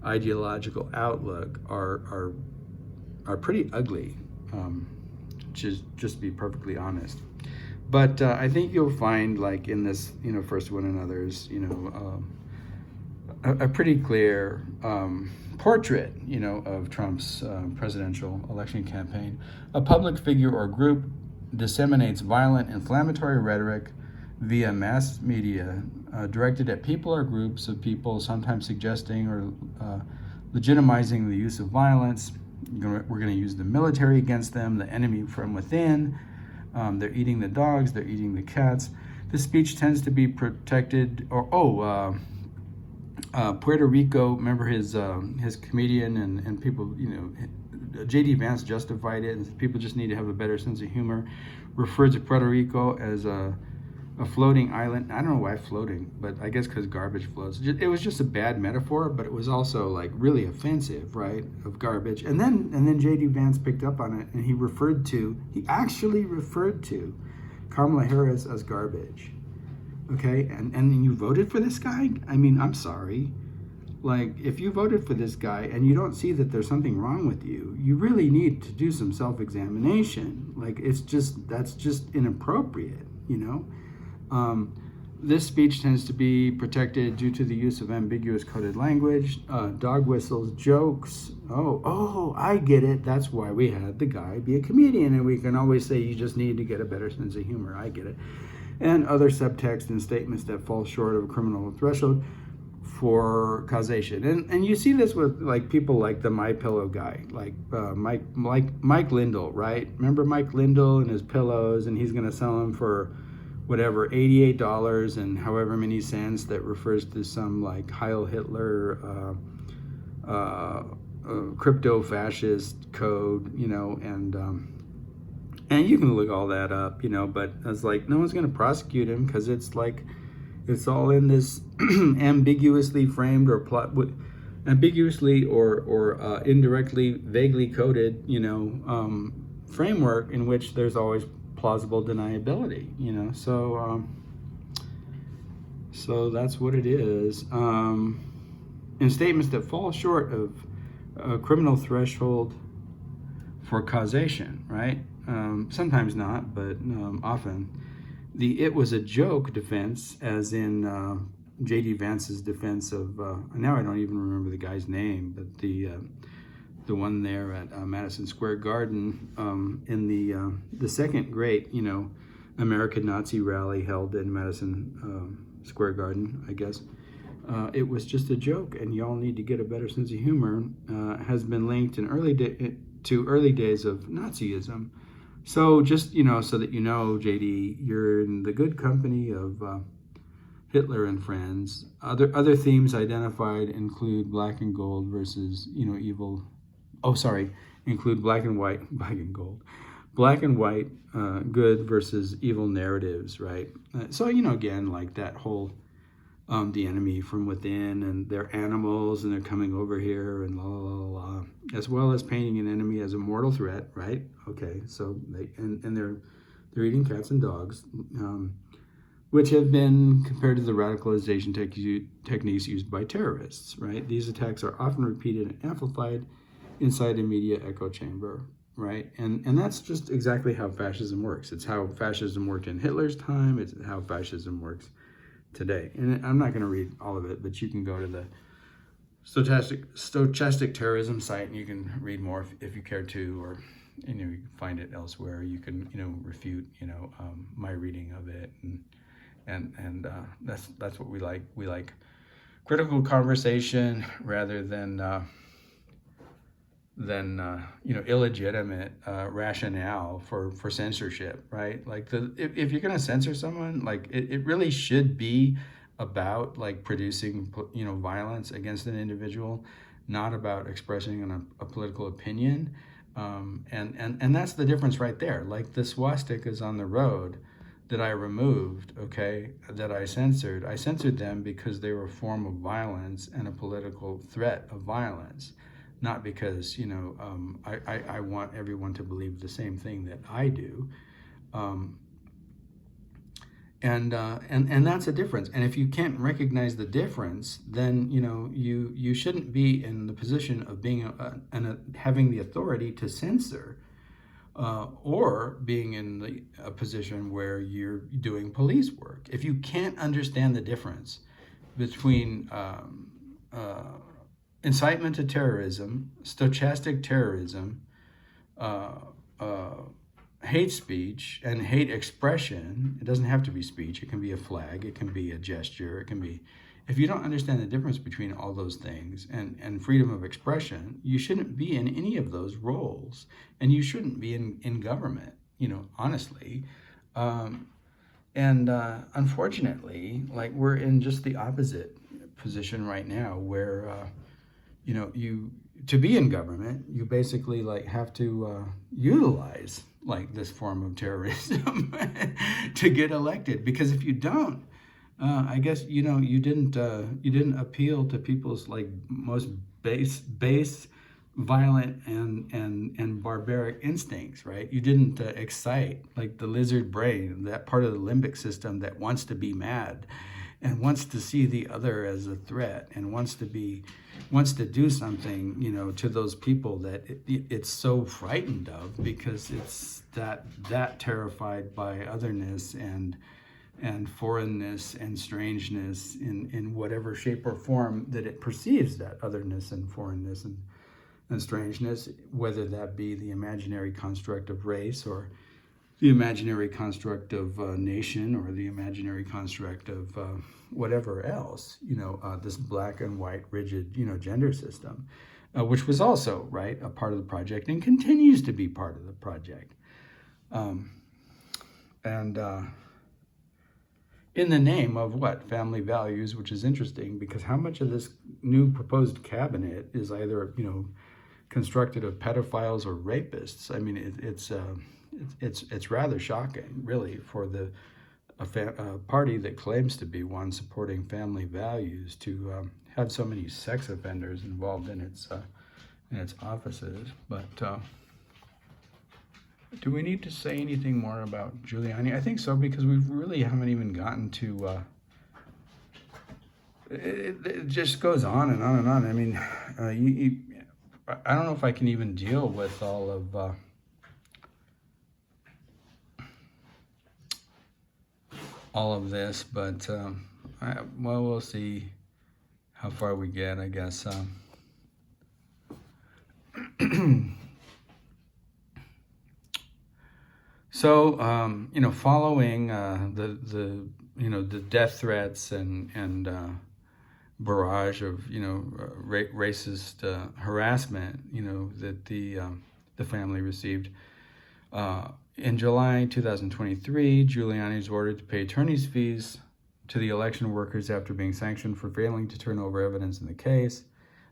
ideological outlook are pretty ugly, just to be perfectly honest. But I think you'll find, like in this, first one and others, a pretty clear portrait, of Trump's presidential election campaign. A public figure or group disseminates violent, inflammatory rhetoric via mass media directed at people or groups of people, sometimes suggesting or legitimizing the use of violence. We're going to use the military against them, the enemy from within. They're eating the dogs, they're eating the cats. This speech tends to be protected, Puerto Rico, remember his comedian and people, J.D. Vance justified it, and people just need to have a better sense of humor, referred to Puerto Rico as a floating island. I don't know why floating, but I guess because garbage floats. It was just a bad metaphor, but it was also like really offensive, right, of garbage. And then J.D. Vance picked up on it, and he actually referred to Kamala Harris as garbage. Okay, and you voted for this guy? I mean, I'm sorry. Like, if you voted for this guy and you don't see that there's something wrong with you, you really need to do some self-examination. Like, that's just inappropriate, This speech tends to be protected due to the use of ambiguous coded language, dog whistles, jokes. Oh, I get it. That's why we had the guy be a comedian, and we can always say you just need to get a better sense of humor. I get it. And other subtext and statements that fall short of a criminal threshold for causation. And you see this with like people like the My Pillow guy, like Mike Lindell, right? Remember Mike Lindell and his pillows, and he's going to sell them for whatever, $88 and however many cents, that refers to some like Heil Hitler crypto fascist code, and you can look all that up, but it's like no one's going to prosecute him because it's like it's all in this ambiguously framed or ambiguously or indirectly, vaguely coded, framework in which there's always plausible deniability, so that's what it is. In statements that fall short of a criminal threshold for causation, right? Sometimes not, but often. The "it was a joke" defense, as in J.D. Vance's defense of, now I don't even remember the guy's name, but the one there at Madison Square Garden in the second great, American Nazi rally held in Madison Square Garden, I guess. It was just a joke, and y'all need to get a better sense of humor, has been linked to early days of Nazism. So just, so that JD, you're in the good company of Hitler and friends. Other themes identified include black and gold versus, evil. Include black and white, black and gold. Black and white, good versus evil narratives, right? So, again, like that whole the enemy from within, and they're animals and they're coming over here and la la la la, as well as painting an enemy as a mortal threat, right? Okay, so they're eating cats and dogs, which have been compared to the radicalization techniques used by terrorists, right? These attacks are often repeated and amplified inside a media echo chamber, right? And that's just exactly how fascism works. It's how fascism worked in Hitler's time. It's how fascism works today. And I'm not going to read all of it, but you can go to the stochastic terrorism site and you can read more if you care to, or you can find it elsewhere. You can refute my reading of it, and that's what we like. We like critical conversation rather than illegitimate rationale for censorship, right? Like if you're going to censor someone, like it really should be about like producing violence against an individual, not about expressing a political opinion. And that's the difference right there. Like the swastikas on the road that I removed, okay, that I censored them because they were a form of violence and a political threat of violence. Not because, I want everyone to believe the same thing that I do. And that's a difference. And if you can't recognize the difference, then you shouldn't be in the position of being having the authority to censor, or being in a position where you're doing police work. If you can't understand the difference between incitement to terrorism, stochastic terrorism, uh, uh, hate speech, and hate expression, it doesn't have to be speech, it can be a flag, it can be a gesture, it can be, if you don't understand the difference between all those things and freedom of expression, you shouldn't be in any of those roles, and you shouldn't be in government, honestly. And unfortunately, like, we're in just the opposite position right now, where you, to be in government, you basically like have to utilize like this form of terrorism to get elected. Because if you don't, I guess you didn't appeal to people's like most base, violent and barbaric instincts, right? You didn't excite like the lizard brain, that part of the limbic system that wants to be mad and wants to see the other as a threat, and wants to do something, to those people that it's so frightened of, because it's that terrified by otherness and foreignness and strangeness in whatever shape or form that it perceives that otherness and foreignness and strangeness, whether that be the imaginary construct of race, or the imaginary construct of nation, or the imaginary construct of whatever else, this black and white rigid, gender system, which was also, right, a part of the project and continues to be part of the project. And in the name of what? Family values, which is interesting, because how much of this new proposed cabinet is either, constructed of pedophiles or rapists? I mean, it's rather shocking, really, for a party that claims to be one supporting family values to have so many sex offenders involved in its offices. But do we need to say anything more about Giuliani? I think so, because we really haven't even gotten to. It just goes on and on and on. I mean, I don't know if I can even deal with all of this, but we'll see how far we get, I guess. So, following the death threats and barrage of racist harassment that the family received, in July 2023, Giuliani is ordered to pay attorney's fees to the election workers after being sanctioned for failing to turn over evidence in the case.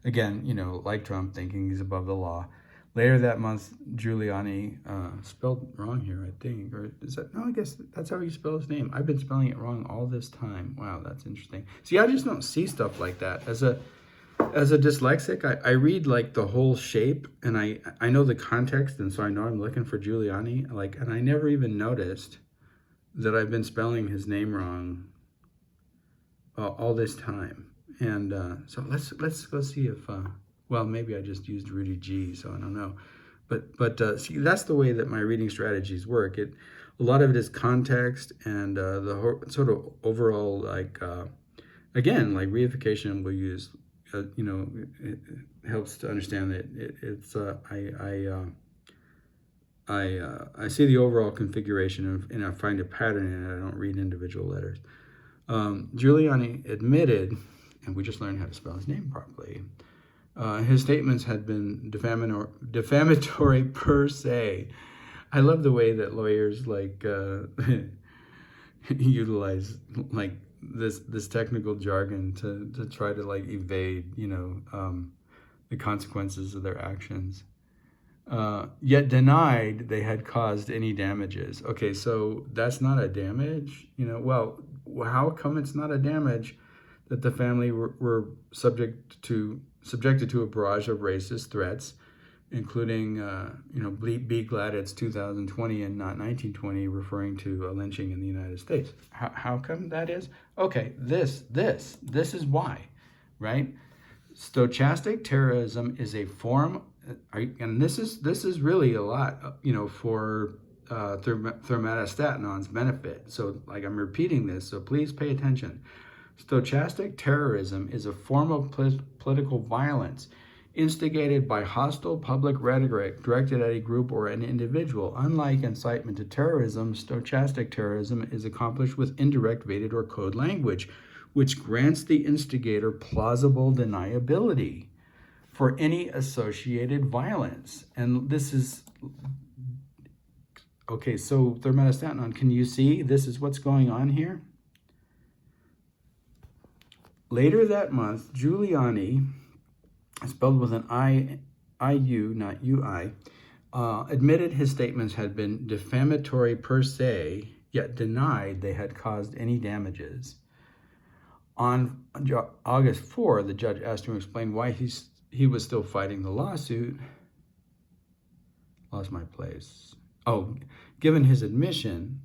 Again, like Trump, thinking he's above the law. Later that month, Giuliani, spelled wrong here, I think, or is that, no, I guess that's how you spell his name. I've been spelling it wrong all this time. Wow, that's interesting. See, I just don't see stuff like that. As a dyslexic, I read like the whole shape, and I know the context, and so I know I'm looking for Giuliani, and I never even noticed that I've been spelling his name wrong all this time. And so let's go see if well, maybe I just used Rudy G, so I don't know. But see, that's the way that my reading strategies work. A lot of it is context, and the sort of overall, again, like reification we'll use, it helps to understand that it's I see the overall configuration and I find a pattern in it. I don't read individual letters. Giuliani admitted, and we just learned how to spell his name properly, his statements had been defamatory per se. I love the way that lawyers utilize this technical jargon to try to evade the consequences of their actions. Yet denied they had caused any damages. Okay, so that's not a damage, Well, how come it's not a damage that the family were subjected to a barrage of racist threats including, be glad it's 2020 and not 1920, referring to a lynching in the United States. How come that is? Okay, this is why, right? Stochastic terrorism is a form, and this is really a lot, for TheraMetastatinon's benefit. So, like, I'm repeating this, so please pay attention. Stochastic terrorism is a form of political violence instigated by hostile public rhetoric directed at a group or an individual. Unlike incitement to terrorism, stochastic terrorism is accomplished with indirect, veiled, or code language, which grants the instigator plausible deniability for any associated violence. And this is, okay, so TheraMetastaTanon, can you see this is what's going on here? Later that month, Giuliani, spelled with an I-U, not U-I, admitted his statements had been defamatory per se, yet denied they had caused any damages. On August 4, the judge asked him to explain why he was still fighting the lawsuit. Lost my place. Oh, given his admission,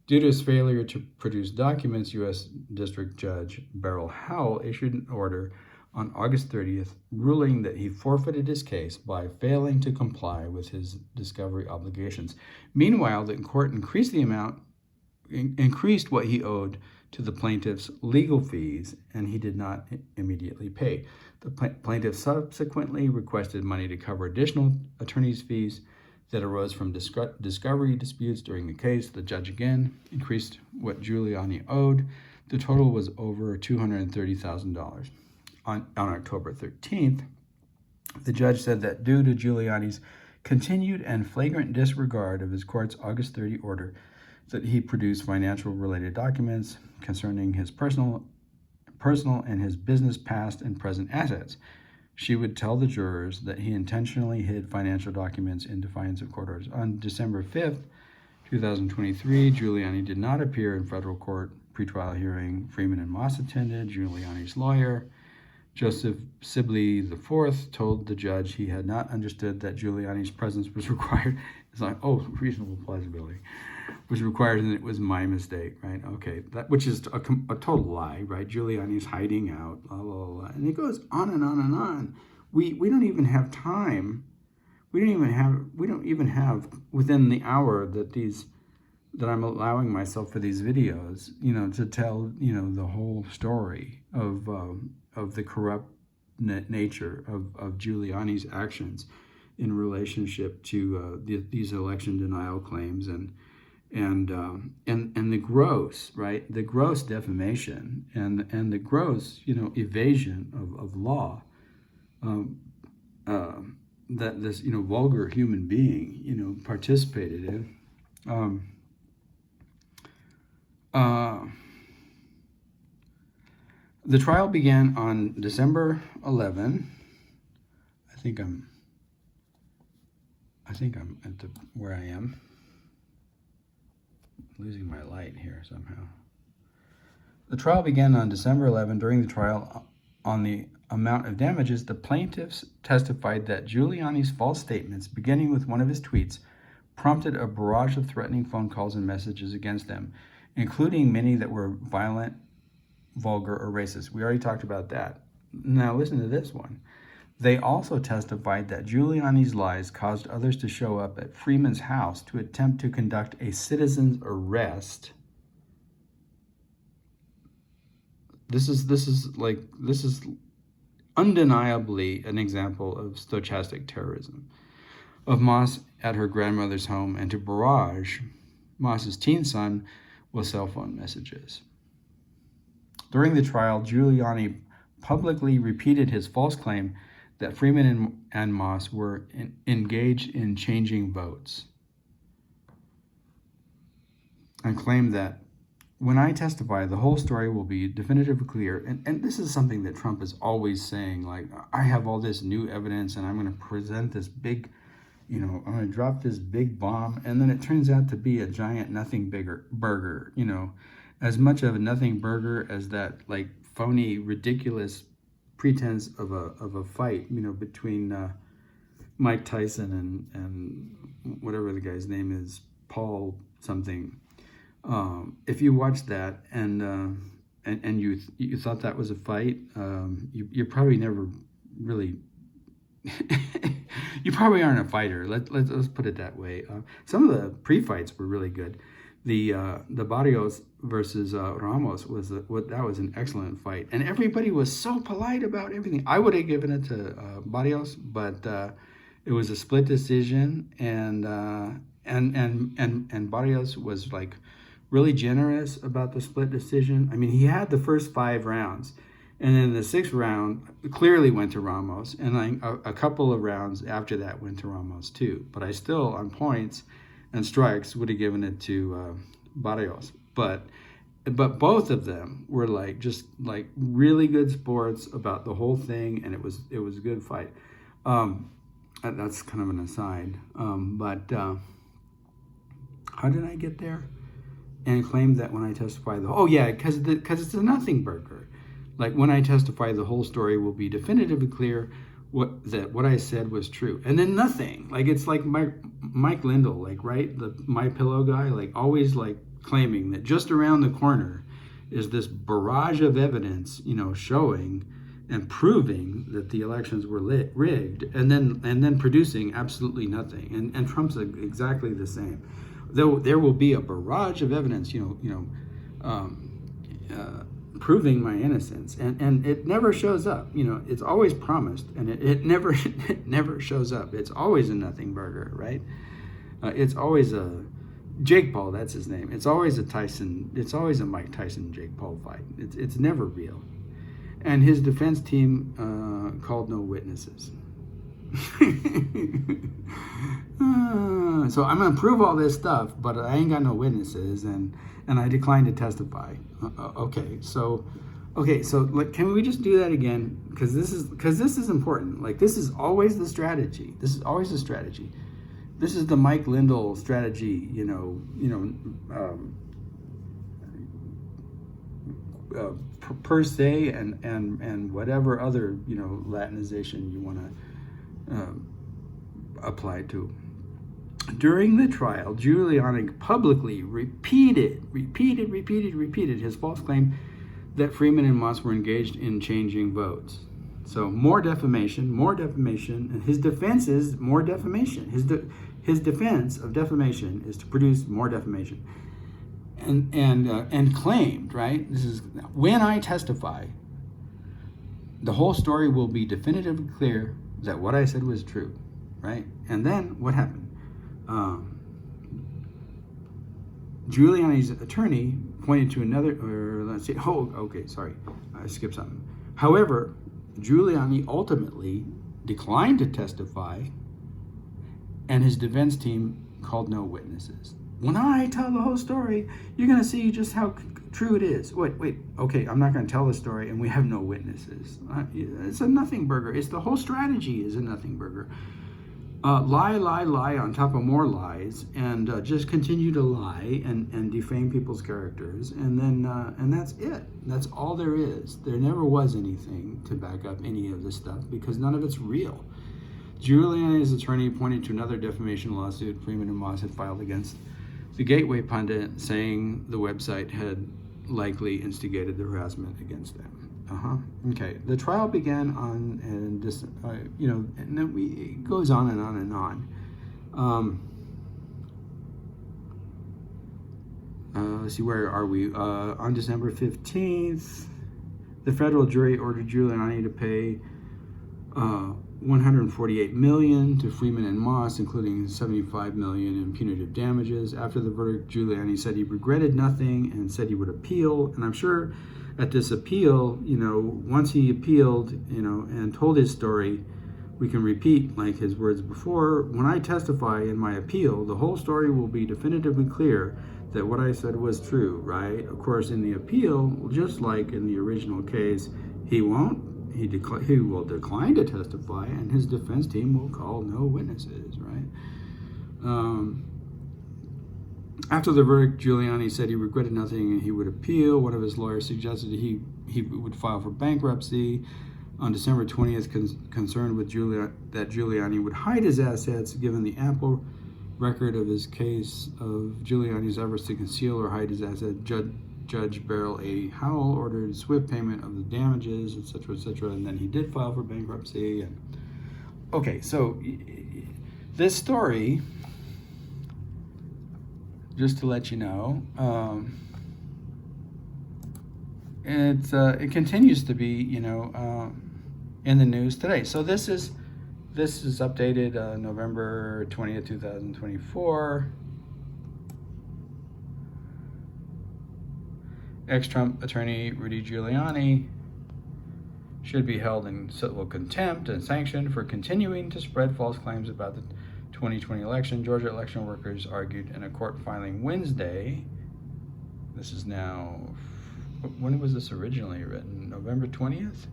due to his failure to produce documents, U.S. District Judge Beryl Howell issued an order on August 30th, ruling that he forfeited his case by failing to comply with his discovery obligations. Meanwhile, the court increased what he owed to the plaintiff's legal fees, and he did not immediately pay. The plaintiff subsequently requested money to cover additional attorney's fees that arose from discovery disputes during the case. The judge again increased what Giuliani owed. The total was over $230,000. On October 13th, the judge said that due to Giuliani's continued and flagrant disregard of his court's August 30 order, that he produced financial related documents concerning his personal and his business past and present assets. She would tell the jurors that he intentionally hid financial documents in defiance of court orders. On December 5th, 2023, Giuliani did not appear in federal court pretrial hearing. Freeman and Moss attended. Giuliani's lawyer, Joseph Sibley IV, told the judge he had not understood that Giuliani's presence was required. It's like, oh, reasonable plausibility was required, and it was my mistake, right? Okay, which is a total lie, right? Giuliani's hiding out, blah, blah, blah. And it goes on and on and on. We don't even have time. We don't even have within the hour that I'm allowing myself for these videos, to tell, the whole story of the corrupt nature of Giuliani's actions in relationship to these election denial claims and the gross, right? The gross defamation and the gross, evasion of law that this, vulgar human being, participated in. The trial began on December 11. I think I'm at where I am. Losing my light here somehow. The trial began on December 11. During the trial on the amount of damages, the plaintiffs testified that Giuliani's false statements, beginning with one of his tweets, prompted a barrage of threatening phone calls and messages against them, including many that were violent, vulgar, or racist. We already talked about that. Now listen to this one. They also testified that Giuliani's lies caused others to show up at Freeman's house to attempt to conduct a citizen's arrest. This is undeniably an example of stochastic terrorism. Of Moss at her grandmother's home and to barrage Moss's teen son with cell phone messages. During the trial, Giuliani publicly repeated his false claim that Freeman and Moss were engaged in changing votes, and claimed that when I testify, the whole story will be definitively clear. And this is something that Trump is always saying, like, I have all this new evidence and I'm going to present this big, I'm going to drop this big bomb. And then it turns out to be a giant nothing burger, as much of a nothing burger as that, like, phony, ridiculous pretense of a fight, between Mike Tyson and whatever the guy's name is, Paul something. If you watched that and you thought that was a fight, you probably never really you probably aren't a fighter. Let's put it that way. Some of the pre-fights were really good. The Barrios versus Ramos that was an excellent fight, and everybody was so polite about everything. I would have given it to Barrios, but it was a split decision, and Barrios was like really generous about the split decision. I mean, he had the first 5 rounds, and then the 6th round clearly went to Ramos, and like a couple of rounds after that went to Ramos too. But I still, on points and strikes, would have given it to Barrios. But both of them were like just like really good sports about the whole thing, and it was a good fight. That's kind of an aside. But how did I get there? And claimed that when I testify, because it's a nothing burger. Like when I testify, the whole story will be definitively clear that what I said was true, and then nothing. Like it's like Mike Lindell, like right, the My Pillow guy, like always like claiming that just around the corner is this barrage of evidence, showing and proving that the elections were rigged, and then producing absolutely nothing. And Trump's exactly the same. Though there will be a barrage of evidence, proving my innocence, and it never shows up. It's always promised, and it never shows up. It's always a nothing burger, right? It's always a Jake Paul, that's his name. It's always a Tyson. It's always a Mike Tyson Jake Paul fight. It's never real. And his defense team called no witnesses. So I'm going to prove all this stuff, but I ain't got no witnesses, and I declined to testify. So like, can we just do that again? Because this is important. Like, this is always the strategy. This is always the strategy. This is the Mike Lindell strategy. Per se, and whatever other Latinization you want to apply to. During the trial, Giuliani publicly repeated his false claim that Freeman and Moss were engaged in changing votes. So more defamation, and his defense is more defamation. His defense of defamation is to produce more defamation. And claimed, right? This is when I testify, the whole story will be definitively clear that what I said was true, right? And then what happened? Giuliani's attorney pointed to another, I skipped something. However, Giuliani ultimately declined to testify, and his defense team called no witnesses. When I tell the whole story, you're going to see just how true it is. Wait, okay, I'm not going to tell the story, and we have no witnesses. It's a nothing burger. It's the whole strategy is a nothing burger. Lie on top of more lies, and just continue to lie and defame people's characters, and that's it. That's all there is. There never was anything to back up any of this stuff because none of it's real. Giuliani's attorney pointed to another defamation lawsuit Freeman and Moss had filed against the Gateway pundit, saying the website had likely instigated the harassment against them. Okay. The trial began on, and then it goes on and on and on. Let's see, where are we? On December 15th, the federal jury ordered Giuliani to pay $148 million to Freeman and Moss, including $75 million in punitive damages. After the verdict, Giuliani said he regretted nothing and said he would appeal. And I'm sure at this appeal, once he appealed, and told his story, we can repeat like his words before. When I testify in my appeal, the whole story will be definitively clear that what I said was true, right? Of course, in the appeal, just like in the original case, he won't. He will decline to testify, and his defense team will call no witnesses, right? After the verdict, Giuliani said he regretted nothing and he would appeal. One of his lawyers suggested he would file for bankruptcy. on December 20th concerned with that Giuliani would hide his assets given the ample record of his case of Giuliani's efforts to conceal or hide his assets. Judge Beryl A. Howell ordered swift payment of the damages, etc., and then he did file for bankruptcy. And okay, so this story, just to let you know, it continues to be, in the news today. So this is updated November 20th, 2024. Ex-Trump attorney Rudy Giuliani should be held in civil contempt and sanctioned for continuing to spread false claims about the 2020 election. Georgia election workers argued in a court filing Wednesday. This is now, when was this originally written? November 20th?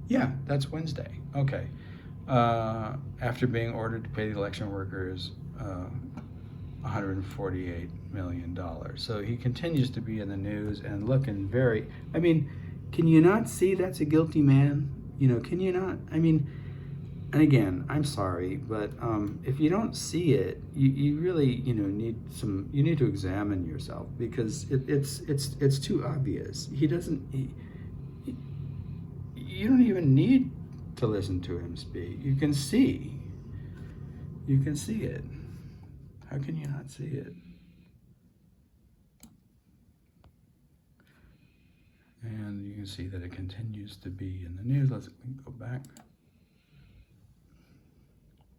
Yeah, that's Wednesday. Okay. After being ordered to pay the election workers $148 million. So he continues to be in the news and looking very, I mean, can you not see that's a guilty man? Can you not? I mean, and again, I'm sorry, but if you don't see it, you really, need to examine yourself, because it's too obvious. He doesn't, you don't even need to listen to him speak. You can see it. How can you not see it? And you can see that it continues to be in the news. Let's go back.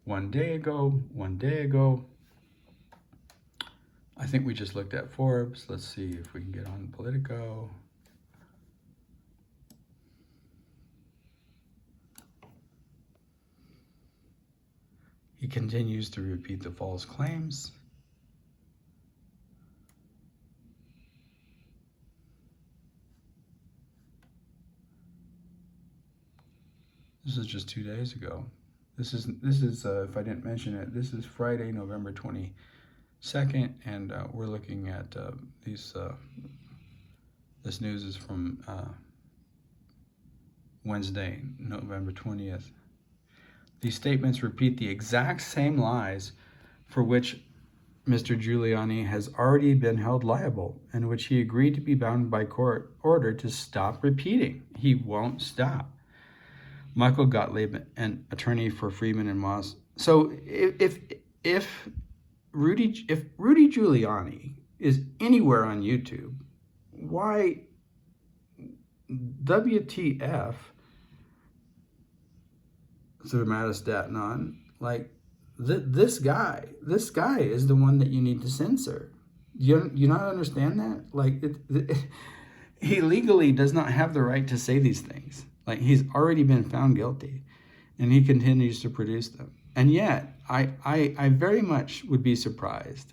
One day ago. I think we just looked at Forbes. Let's see if we can get on Politico. He continues to repeat the false claims. This is just 2 days ago. This is if I didn't mention it, this is Friday, November 22nd, and we're looking at these. This news is from Wednesday, November 20th. These statements repeat the exact same lies for which Mr. Giuliani has already been held liable, and which he agreed to be bound by court order to stop repeating. He won't stop. Michael Gottlieb, an attorney for Friedman and Moss. So if Rudy Giuliani is anywhere on YouTube, why WTF ThermostatAnon, like this guy is the one that you need to censor. You not understand that? Like he legally does not have the right to say these things. Like, he's already been found guilty, and he continues to produce them. And yet, I very much would be surprised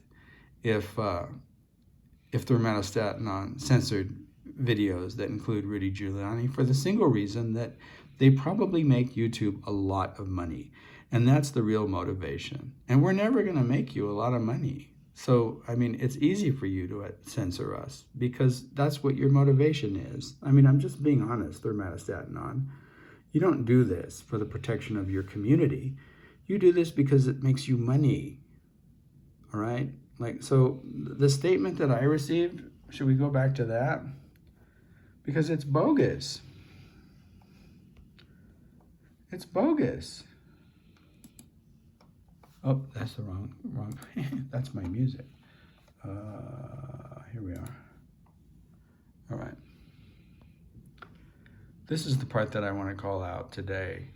if ThermostatAnon censored videos that include Rudy Giuliani, for the single reason that they probably make YouTube a lot of money. And that's the real motivation. And we're never going to make you a lot of money. So, I mean, it's easy for you to censor us, because that's what your motivation is. I mean, I'm just being honest, ThermostatAnon. You don't do this for the protection of your community. You do this because it makes you money. All right? Like, so the statement that I received, should we go back to that? Because it's bogus. It's bogus. Oh, that's the wrong. That's my music. Here we are. All right. This is the part that I want to call out today.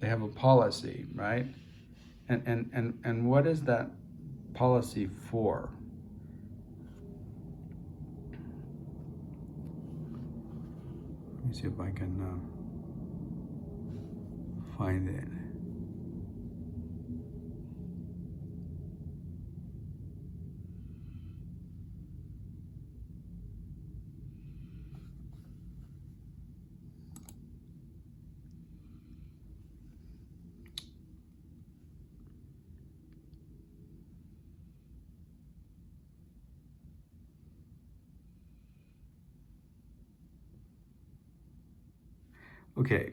They have a policy, right? And what is that policy for? Let me see if I can find it. Okay.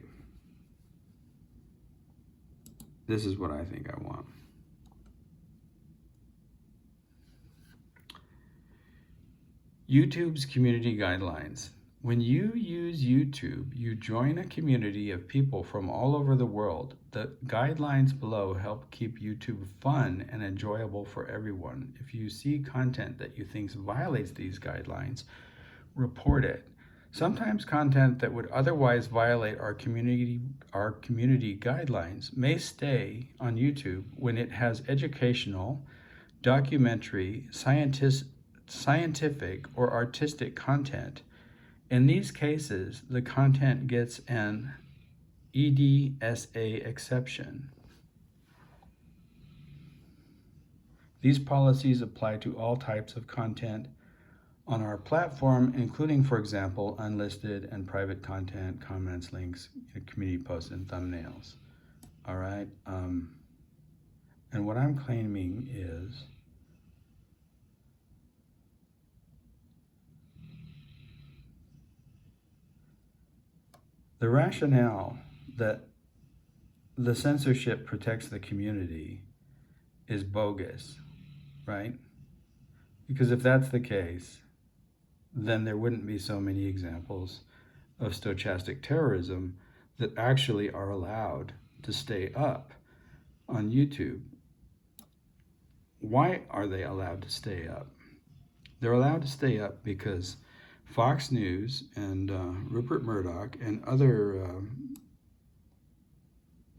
This is what I think I want. YouTube's community guidelines. When you use YouTube, you join a community of people from all over the world. The guidelines below help keep YouTube fun and enjoyable for everyone. If you see content that you think violates these guidelines, report it. Sometimes content that would otherwise violate our community guidelines may stay on YouTube when it has educational, documentary, scientific, or artistic content. In these cases, the content gets an EDSA exception. These policies apply to all types of content on our platform, including, for example, unlisted and private content, comments, links, community posts, and thumbnails. All right. And what I'm claiming is the rationale that the censorship protects the community is bogus, right? Because if that's the case, then there wouldn't be so many examples of stochastic terrorism that actually are allowed to stay up on YouTube. Why are they allowed to stay up? They're allowed to stay up because Fox News and Rupert Murdoch and other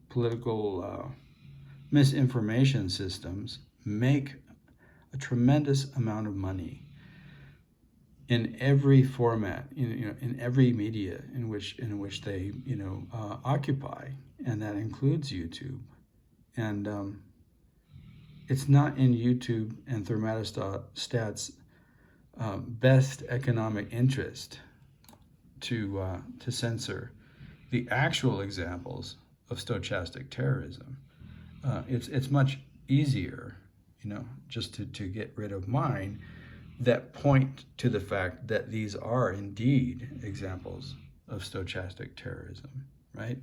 political misinformation systems make a tremendous amount of money in every format, in every media in which they occupy, and that includes YouTube. And it's not in YouTube and thermostat's best economic interest to censor the actual examples of stochastic terrorism. It's much easier, just to get rid of mine that point to the fact that these are indeed examples of stochastic terrorism, right?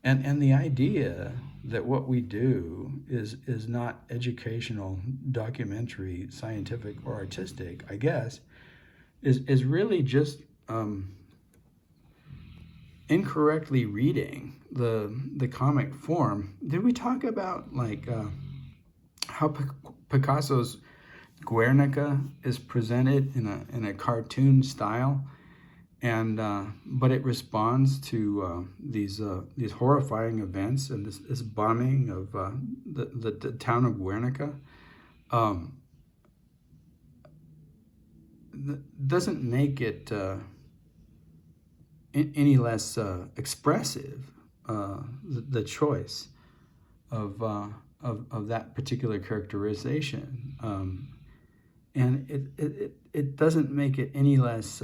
And the idea that what we do is not educational, documentary, scientific, or artistic, I guess, is really just incorrectly reading the comic form. Did we talk about how Picasso's Guernica is presented in a cartoon style, and but it responds to these horrifying events and this bombing of the town of Guernica? Doesn't make it any less expressive, the choice of that particular characterization, and it doesn't make it any less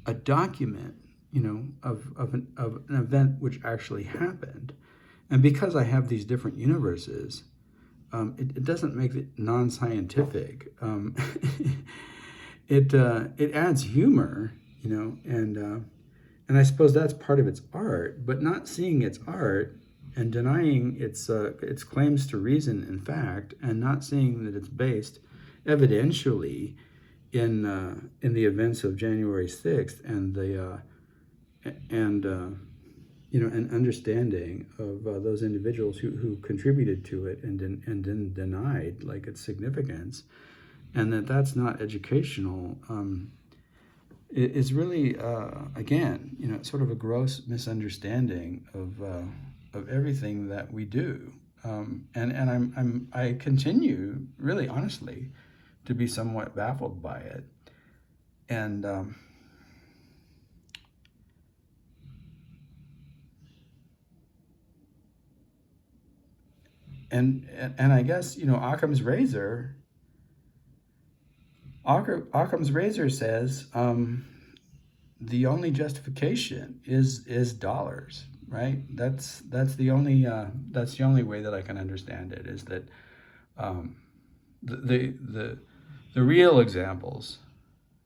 a document, of an event which actually happened. And because I have these different universes, it doesn't make it non-scientific. It adds humor, and I suppose that's part of its art. But not seeing its art and denying its claims to reason and fact, and not seeing that it's based evidentially in the events of January 6th and an understanding of those individuals who contributed to it and then denied its significance, and that's not educational, is really again sort of a gross misunderstanding of everything that we do, and I continue really honestly to be somewhat baffled by it, and I guess Occam's razor says the only justification is dollars, right? That's the only way that I can understand it, is that the real examples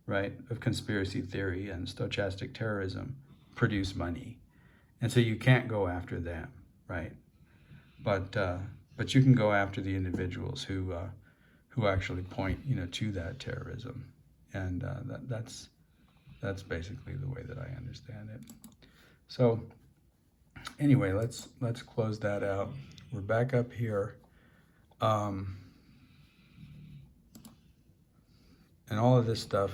right, of conspiracy theory and stochastic terrorism produce money. And so you can't go after them, right? But you can go after the individuals who actually point, to that terrorism. And that's basically the way that I understand it. So anyway, let's close that out. We're back up here. And all of this stuff,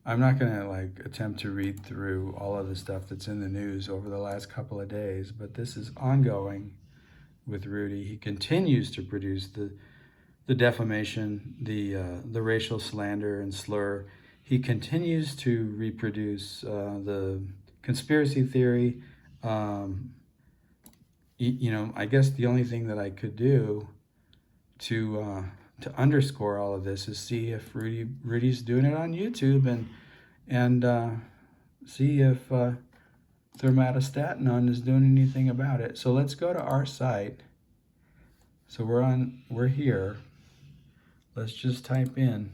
I'm not going to attempt to read through all of the stuff that's in the news over the last couple of days, but this is ongoing with Rudy. He continues to produce the defamation, the racial slander and slur. He continues to reproduce the conspiracy theory. I guess the only thing that I could do to underscore all of this is see if Rudy's doing it on YouTube and see if ThermostatAnon is doing anything about it. So let's go to our site. So we're here. Let's just type in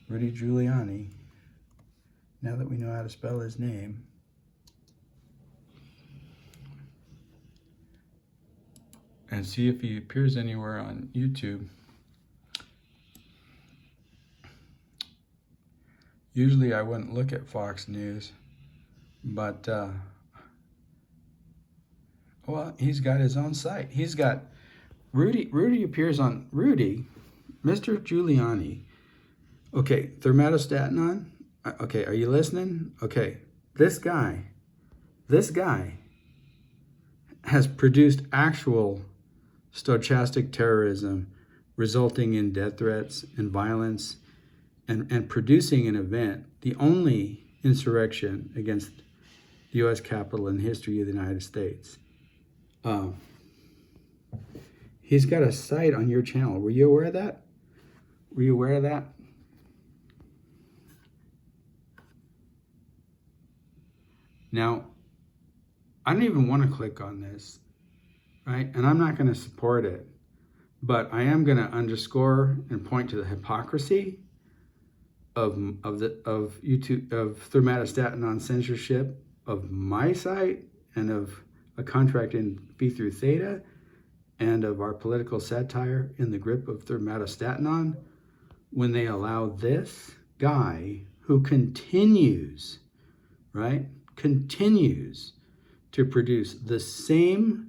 Rudy Giuliani, now that we know how to spell his name. And see if he appears anywhere on YouTube. Usually I wouldn't look at Fox News, but well, he's got his own site. He's got Rudy appears on Mr. Giuliani. Okay, ThermostatAnon. Okay, are you listening? Okay, this guy has produced actual stochastic terrorism resulting in death threats and violence and producing an event, the only insurrection against the U.S. Capitol in the history of the United States. He's got a site on your channel. Were you aware of that? Were you aware of that? Now, I don't even want to click on this, right? And I'm not going to support it, but I am going to underscore and point to the hypocrisy of YouTube, of ThermostatAnon censorship of my site and of a contract in fee through Theta, and of our political satire in the grip of ThermostatAnon, when they allow this guy who continues to produce the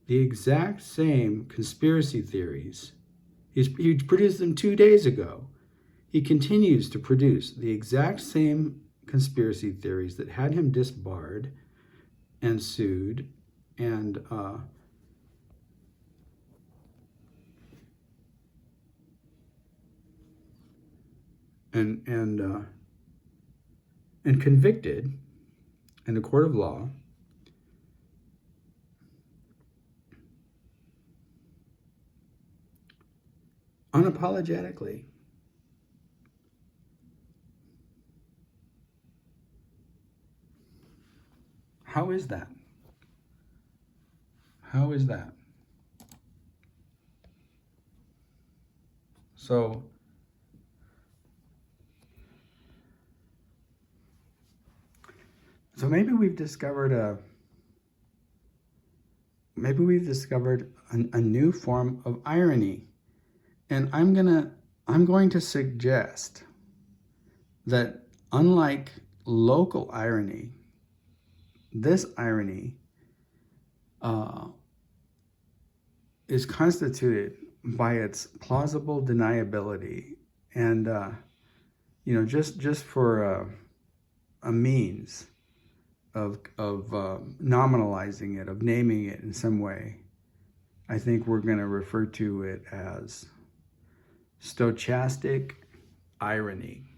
exact same conspiracy theories. He produced them 2 days ago. He continues to produce the exact same conspiracy theories that had him disbarred and sued and convicted in a court of law unapologetically. How is that? How is that? So maybe we've discovered a new form of irony. And I'm going to suggest that unlike local irony, this irony is constituted by its plausible deniability, and just for a means of nominalizing it, of naming it in some way. I think we're going to refer to it as stochastic irony.